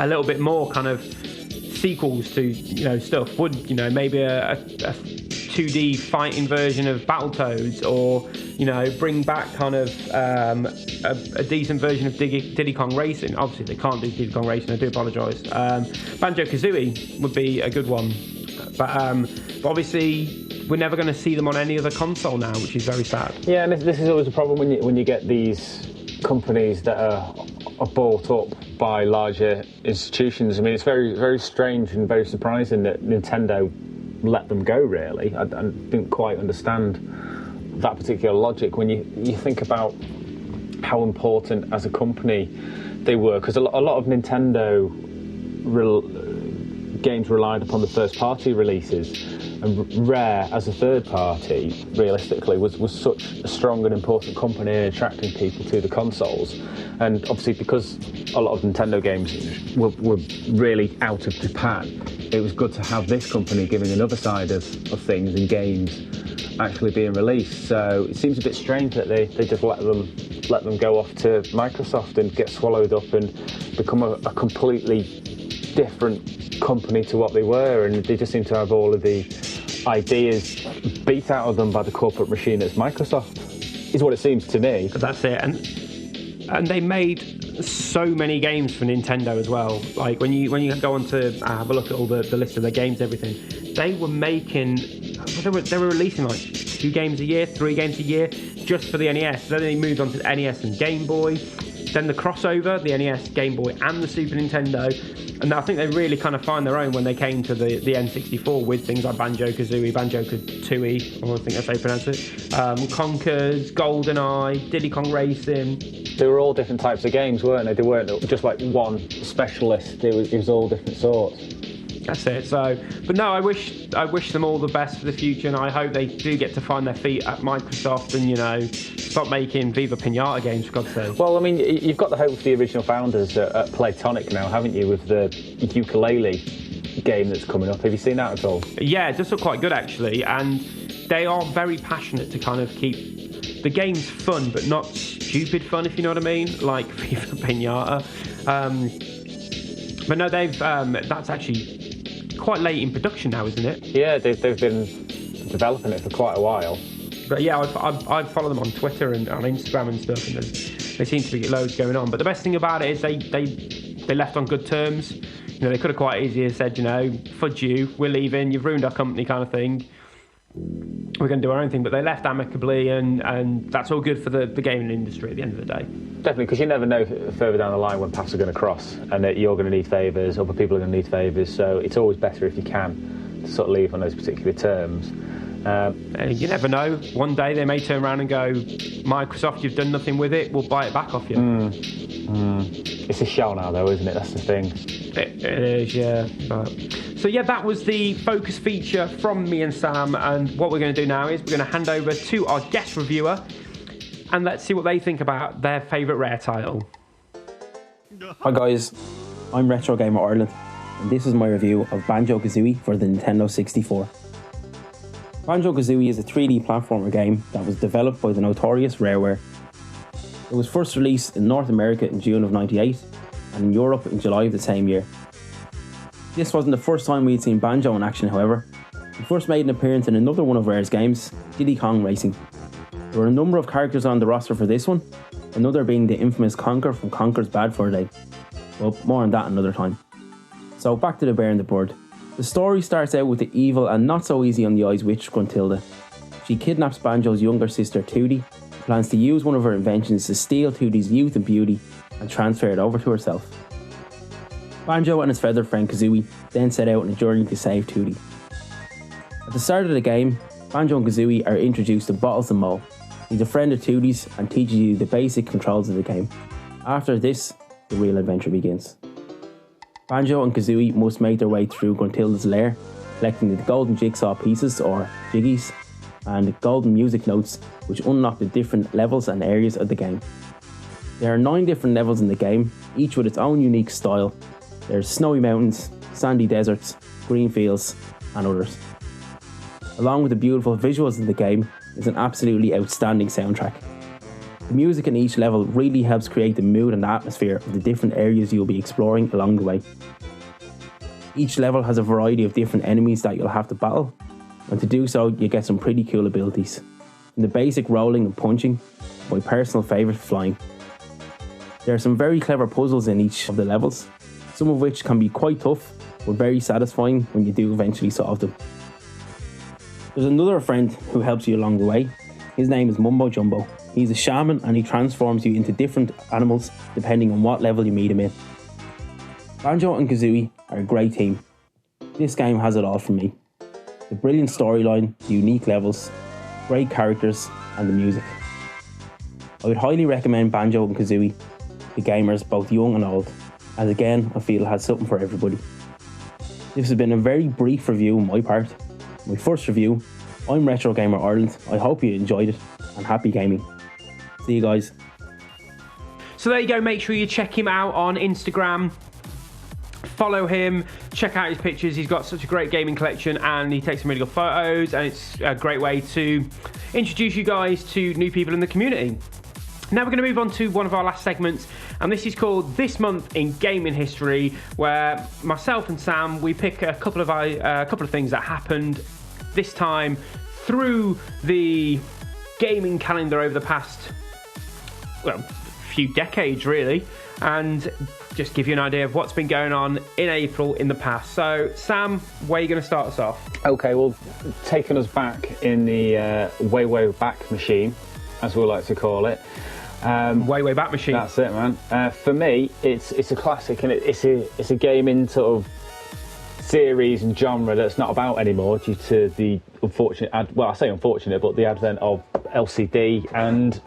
little bit more kind of sequels to, you know, stuff. Would, you know, maybe a 2D fighting version of Battletoads, or, you know, bring back kind of a decent version of Diddy Kong Racing. Obviously they can't do Diddy Kong Racing, I do apologise. Banjo-Kazooie would be a good one, but obviously we're never going to see them on any other console now, which is very sad. Yeah, and this is always a problem when you get these companies that are bought up by larger institutions. I mean, it's very, very strange and very surprising that Nintendo let them go, really. I didn't quite understand that particular logic when you think about how important as a company they were, because a lot of Nintendo games relied upon the first party releases, and Rare as a third party realistically was such a strong and important company in attracting people to the consoles. And obviously because a lot of Nintendo games were really out of Japan, it was good to have this company giving another side of things and games actually being released. So it seems a bit strange that they just let them go off to Microsoft and get swallowed up and become a completely different company to what they were, and they just seem to have all of the ideas beat out of them by the corporate machine that's Microsoft, is what it seems to me. That's it, and they made so many games for Nintendo as well. Like when you go on to have a look at all the list of their games, everything, they were making, they were releasing like 2 games a year, 3 games a year just for the NES. Then they moved on to the NES and Game Boy, then the crossover, the NES, Game Boy and the Super Nintendo. And I think they really kind of find their own when they came to the N64 with things like Banjo-Kazooie, Banjo-Tooie, I think that's how you pronounce it, Conkers, GoldenEye, Diddy Kong Racing. They were all different types of games, weren't they? They weren't just like one specialist, it was all different sorts. That's it. So, but no, I wish them all the best for the future, and I hope they do get to find their feet at Microsoft and, you know, stop making Viva Pinata games, for God's sake. Well, I mean, you've got the hope for the original founders at Playtonic now, haven't you, with the ukulele game that's coming up? Have you seen that at all? Yeah, it does look quite good actually, and they are very passionate to kind of keep the games fun, but not stupid fun, if you know what I mean, like Viva Pinata. But no, they've that's actually quite late in production now, isn't it? Yeah, they've been developing it for quite a while. But yeah, I follow them on Twitter and on Instagram and stuff, and they seem to be loads going on. But the best thing about it is they left on good terms. You know, they could have quite easily said, you know, fudge you, we're leaving, you've ruined our company kind of thing. We're going to do our own thing, but they left amicably, and that's all good for the gaming industry at the end of the day. Definitely, because you never know further down the line when paths are going to cross, and that you're going to need favours, other people are going to need favours, so it's always better if you can to sort of leave on those particular terms. You never know, one day they may turn around and go, Microsoft, you've done nothing with it, we'll buy it back off you. It's a shell now though, isn't it? That's the thing. It is, yeah. So yeah, that was the focus feature from me and Sam, and what we're going to do now is we're going to hand over to our guest reviewer, and let's see what they think about their favourite Rare title. Hi guys, I'm Retro Gamer Ireland, and this is my review of Banjo-Kazooie for the Nintendo 64. Banjo-Kazooie is a 3D platformer game that was developed by the notorious Rareware. It was first released in North America in June of '98 and in Europe in July of the same year. This wasn't the first time we'd seen Banjo in action, however. He first made an appearance in another one of Rare's games, Diddy Kong Racing. There were a number of characters on the roster for this one, another being the infamous Conker from Conker's Bad Fur Day. But more on that another time. So back to the Bear and the Bird. The story starts out with the evil and not so easy on the eyes witch Gruntilda. She kidnaps Banjo's younger sister Tootie, plans to use one of her inventions to steal Tootie's youth and beauty and transfer it over to herself. Banjo and his feathered friend Kazooie then set out on a journey to save Tootie. At the start of the game, Banjo and Kazooie are introduced to Bottles and Mole. He's a friend of Tootie's and teaches you the basic controls of the game. After this, the real adventure begins. Banjo and Kazooie must make their way through Gruntilda's lair, collecting the golden jigsaw pieces, or jiggies, and golden music notes which unlock the different levels and areas of the game. There are 9 different levels in the game, each with its own unique style. There's snowy mountains, sandy deserts, green fields, and others. Along with the beautiful visuals of the game is an absolutely outstanding soundtrack. The music in each level really helps create the mood and atmosphere of the different areas you'll be exploring along the way. Each level has a variety of different enemies that you'll have to battle, and to do so you get some pretty cool abilities. From the basic rolling and punching, my personal favourite flying. There are some very clever puzzles in each of the levels, some of which can be quite tough but very satisfying when you do eventually solve them. There's another friend who helps you along the way. His name is Mumbo Jumbo. He's a shaman and he transforms you into different animals depending on what level you meet him in. Banjo and Kazooie are a great team. This game has it all for me. The brilliant storyline, the unique levels, great characters and the music. I would highly recommend Banjo and Kazooie to gamers both young and old, as again I feel it has something for everybody. This has been a very brief review on my part. My first review. I'm Retro Gamer Ireland. I hope you enjoyed it and happy gaming. See you guys. So there you go, make sure you check him out on Instagram. Follow him, check out his pictures. He's got such a great gaming collection and he takes some really good photos, and it's a great way to introduce you guys to new people in the community. Now we're going to move on to one of our last segments, and this is called This Month in Gaming History, where myself and Sam, we pick a couple of things that happened this time through the gaming calendar over the past, well, few decades really, and just give you an idea of what's been going on in April in the past. So Sam, where are you going to start us off? Okay, well, taking us back in the way back machine, as we like to call it. Way back machine. That's it, man. For me, it's a classic, and it's a gaming sort of series and genre that's not about anymore due to the unfortunate, well, I say unfortunate, but the advent of LCD and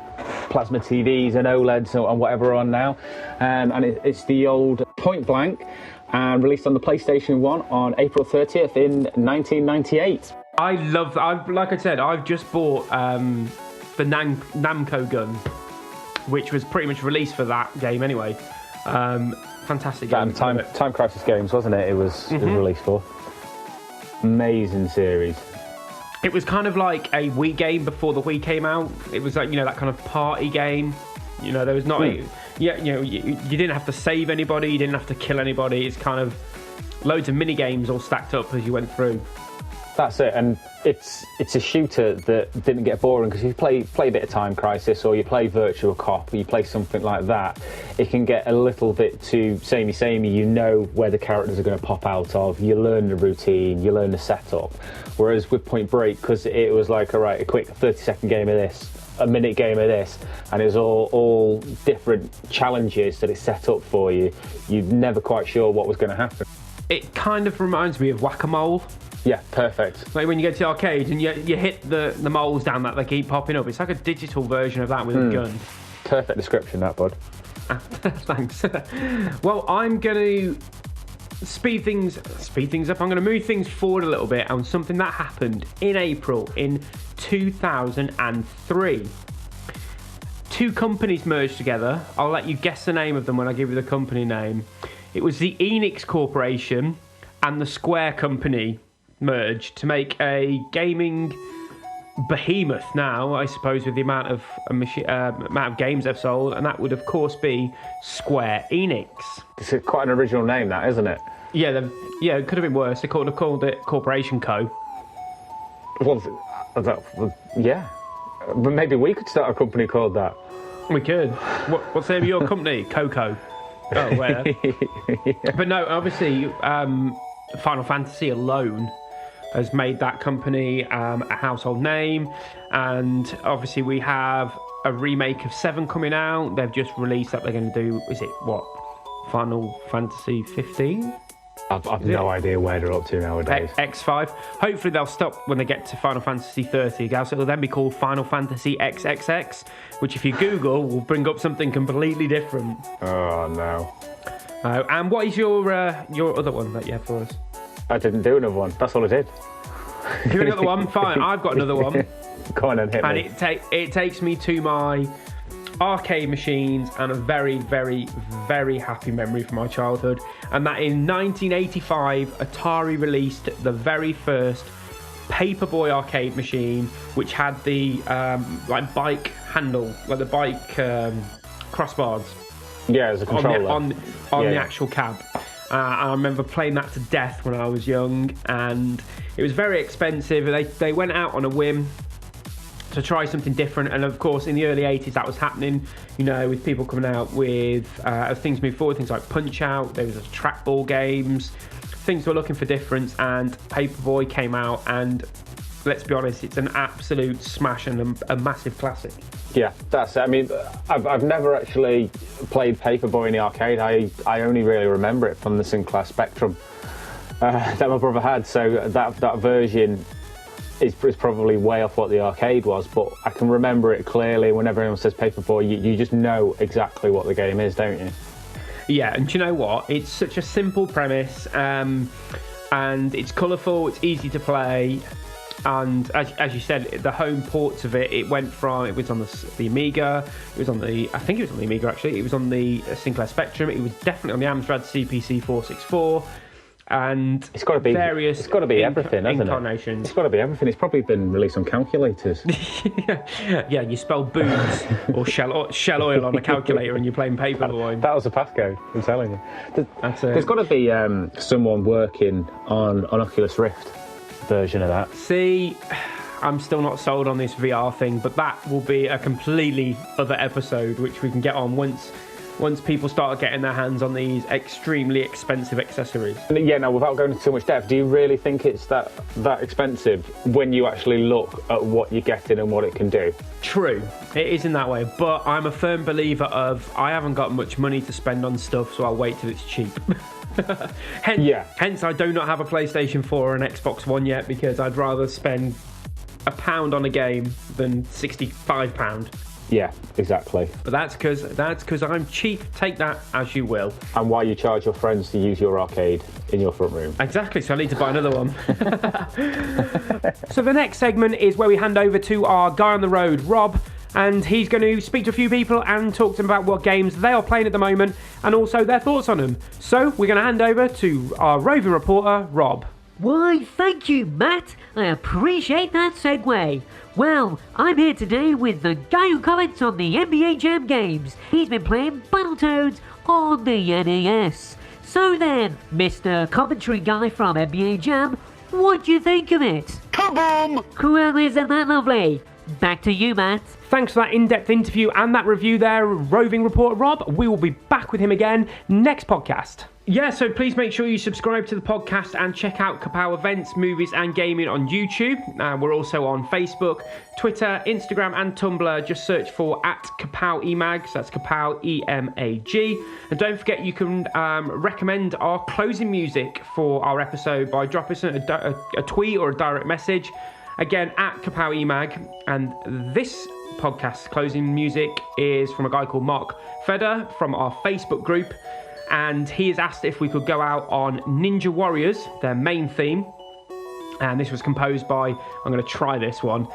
plasma TVs and OLEDs and whatever are on now. And it's the old Point Blank, and released on the PlayStation 1 on April 30th in 1998. I love that. Like I said, I've just bought the Namco gun, which was pretty much released for that game anyway. Fantastic game. Time Crisis Games, wasn't it? It was released for. Amazing series. It was kind of like a Wii game before the Wii came out. It was like, you know, that kind of party game. You know, there was not you didn't have to save anybody, you didn't have to kill anybody. It's kind of loads of mini games all stacked up as you went through. That's it, and it's a shooter that didn't get boring, because if you play a bit of Time Crisis, or you play Virtual Cop, or you play something like that, it can get a little bit too samey. You know where the characters are going to pop out of, you learn the routine, you learn the setup. Whereas with Point Break, because it was like, all right, a quick 30-second game of this, a minute game of this, and it's all different challenges that it's set up for you. You're never quite sure what was going to happen. It kind of reminds me of Whack-A-Mole. Yeah, perfect. Like when you go to the arcade and you hit the moles down that they keep popping up. It's like a digital version of that with a gun. Perfect description, that, bud. Thanks. Well, I'm going to speed things up. I'm going to move things forward a little bit on something that happened in April in 2003. Two companies merged together. I'll let you guess the name of them when I give you the company name. It was the Enix Corporation and the Square Company merged to make a gaming behemoth now, I suppose, with the amount of games they've sold, and that would of course be Square Enix. It's quite an original name, that, isn't it? Yeah, it could have been worse. They could have called it Corporation Co. Well, yeah, but maybe we could start a company called that. We could. What's the name of your company? Coco. Oh, well. Yeah. But no, obviously, Final Fantasy alone has made that company a household name. And obviously, we have a remake of 7 coming out. They've just released that they're going to do, is it what? Final Fantasy 15? I've no idea where they're up to nowadays. X5. Hopefully they'll stop when they get to Final Fantasy 30. So it'll then be called Final Fantasy XXX, which if you Google will bring up something completely different. Oh no. And what is your other one that you have for us? I didn't do another one. That's all I did. You got another one? Fine. I've got another one. Go on and hit me. And it takes me to my arcade machines and a very, very, very happy memory from my childhood. And that in 1985, Atari released the very first Paperboy arcade machine, which had the like bike handle, like the bike crossbars. Yeah, as a controller. On the actual cab. I remember playing that to death when I was young, and it was very expensive. They went out on a whim to try something different, and of course in the early 80s that was happening, you know, with people coming out with as things moved forward, things like Punch Out, there was trackball games, things were looking for difference, and Paperboy came out, and let's be honest, it's an absolute smash and a massive classic. Yeah, that's it. I mean, I've never actually played Paperboy in the arcade. I only really remember it from the Sinclair Spectrum that my brother had, so that version is probably way off what the arcade was, but I can remember it clearly. Whenever anyone says Paperboy, you just know exactly what the game is, don't you? Yeah, and do you know what? It's such a simple premise, and it's colourful, it's easy to play, and as you said, the home ports of it went from, it was on the Amiga, it was on the, I think it was on the Amiga actually, it was on the Sinclair Spectrum, it was definitely on the Amstrad CPC 464, and it's got to be various it's got to be everything, hasn't incarnations. It's got to be everything. It's probably been released on calculators. Yeah, you spell boobs or shell oil on a calculator and you're playing Paperboy. That was a passcode, I'm telling you. There's got to be someone working on an Oculus Rift version of that. See, I'm still not sold on this VR thing, but that will be a completely other episode which we can get on once people start getting their hands on these extremely expensive accessories. Yeah, no, without going into too much depth, do you really think it's that expensive when you actually look at what you're getting and what it can do? True, it is in that way, but I'm a firm believer of, I haven't got much money to spend on stuff, so I'll wait till it's cheap. Hence, I do not have a PlayStation 4 or an Xbox One yet, because I'd rather spend £1 on a game than £65. Yeah, exactly. But that's because I'm cheap. Take that as you will. And why you charge your friends to use your arcade in your front room. Exactly, so I need to buy another one. So the next segment is where we hand over to our guy on the road, Rob, and he's going to speak to a few people and talk to them about what games they are playing at the moment and also their thoughts on them. So we're going to hand over to our roving reporter, Rob. Why, thank you, Matt. I appreciate that segue. Well, I'm here today with the guy who comments on the NBA Jam games. He's been playing Battletoads on the NES. So then, Mr. Commentary Guy from NBA Jam, what do you think of it? Kaboom! Well, isn't that lovely? Back to you, Matt. Thanks for that in-depth interview and that review there, roving reporter Rob. We will be back with him again next podcast. Yeah, so please make sure you subscribe to the podcast and check out Kapow Events, Movies and Gaming on YouTube. We're also on Facebook, Twitter, Instagram and Tumblr. Just search for @KapowEmag, so that's Kapow EMAG. And don't forget you can recommend our closing music for our episode by dropping us a tweet or a direct message. Again, @KapowEmag. And this podcast closing music is from a guy called Mark Feder from our Facebook group. And he has asked if we could go out on Ninja Warriors, their main theme. And this was composed by, I'm going to try this one,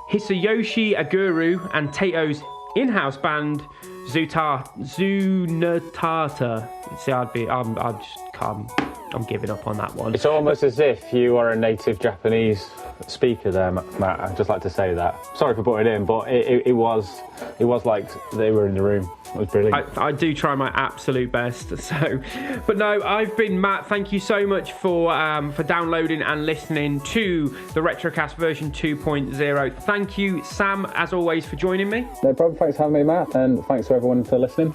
Hisayoshi Aguru and Tato's in-house band, Zunatata. See, I'm giving up on that one. It's almost as if you are a native Japanese speaker there, Matt. I'd just like to say that. Sorry for putting it in, but it was like they were in the room. It was brilliant. I do try my absolute best. So, but no, I've been Matt. Thank you so much for downloading and listening to the RetroCast version 2.0. Thank you, Sam, as always, for joining me. No problem. Thanks for having me, Matt, and thanks to everyone for listening.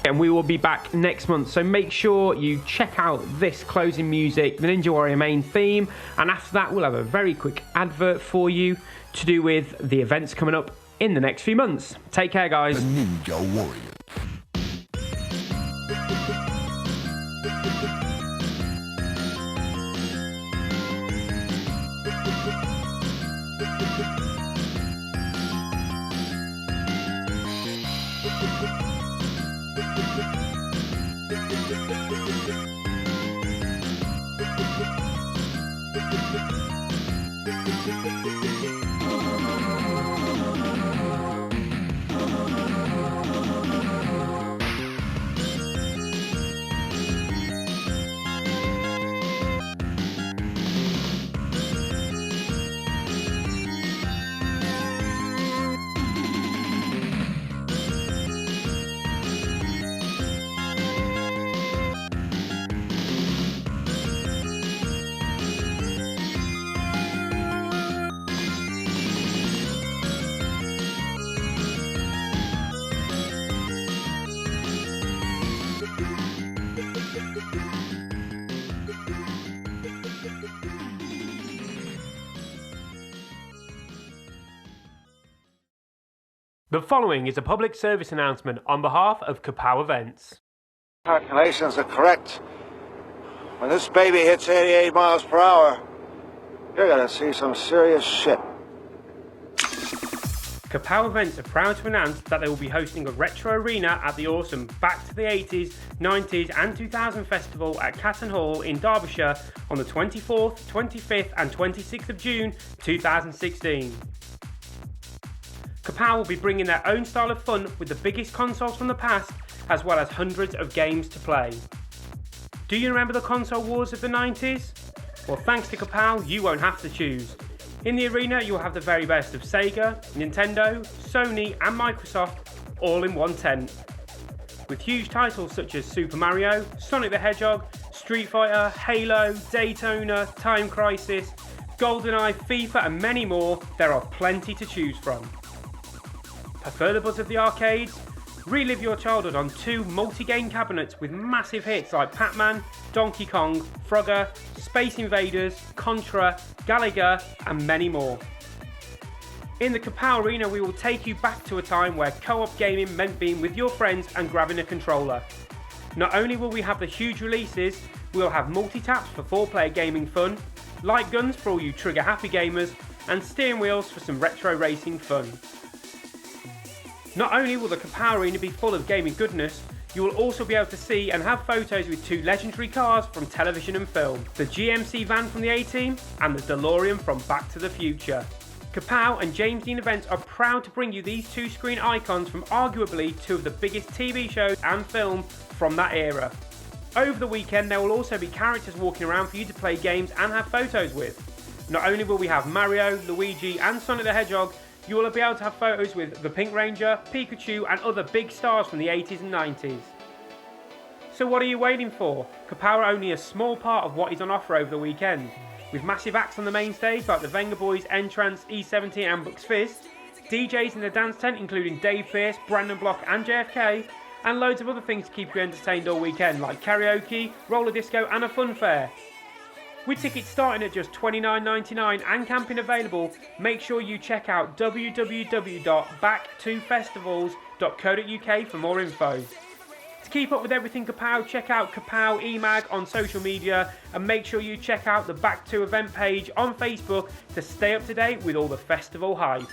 And we will be back next month, so make sure you check out this closing music, the Ninja Warrior main theme, and after that we'll have a very quick advert for you to do with the events coming up in the next few months. Take care, guys. The Ninja Warrior. The following is a public service announcement on behalf of Kapow Events. Calculations are correct. When this baby hits 88 miles per hour, you're gonna see some serious shit. Kapow Events are proud to announce that they will be hosting a retro arena at the awesome Back to the 80s, 90s and 2000 festival at Catton Hall in Derbyshire on the 24th, 25th and 26th of June 2016. Kapow will be bringing their own style of fun with the biggest consoles from the past, as well as hundreds of games to play. Do you remember the console wars of the 90s? Well, thanks to Kapow, you won't have to choose. In the arena, you'll have the very best of Sega, Nintendo, Sony and Microsoft all in one tent. With huge titles such as Super Mario, Sonic the Hedgehog, Street Fighter, Halo, Daytona, Time Crisis, GoldenEye, FIFA and many more, there are plenty to choose from. Prefer the buzz of the arcades? Relive your childhood on 2 multi-game cabinets with massive hits like Pac-Man, Donkey Kong, Frogger, Space Invaders, Contra, Galaga and many more. In the Kapow Arena we will take you back to a time where co-op gaming meant being with your friends and grabbing a controller. Not only will we have the huge releases, we will have multi-taps for 4-player gaming fun, light guns for all you trigger-happy gamers and steering wheels for some retro racing fun. Not only will the Kapow Arena be full of gaming goodness, you will also be able to see and have photos with 2 legendary cars from television and film, the GMC van from the A-Team and the DeLorean from Back to the Future. Kapow and James Dean Events are proud to bring you these 2 screen icons from arguably 2 of the biggest TV shows and film from that era. Over the weekend there will also be characters walking around for you to play games and have photos with. Not only will we have Mario, Luigi and Sonic the Hedgehog, you will be able to have photos with the Pink Ranger, Pikachu and other big stars from the 80s and 90s. So what are you waiting for? Kapow are only a small part of what is on offer over the weekend. With massive acts on the main stage like the Venga Boys, Entrance, E70 and Bucks Fizz, DJs in the dance tent including Dave Pearce, Brandon Block and JFK, and loads of other things to keep you entertained all weekend like karaoke, roller disco and a fun fair. With tickets starting at just $29.99 and camping available, make sure you check out www.back2festivals.co.uk for more info. To keep up with everything Kapow, check out Kapow EMAG on social media and make sure you check out the Back 2 event page on Facebook to stay up to date with all the festival hype.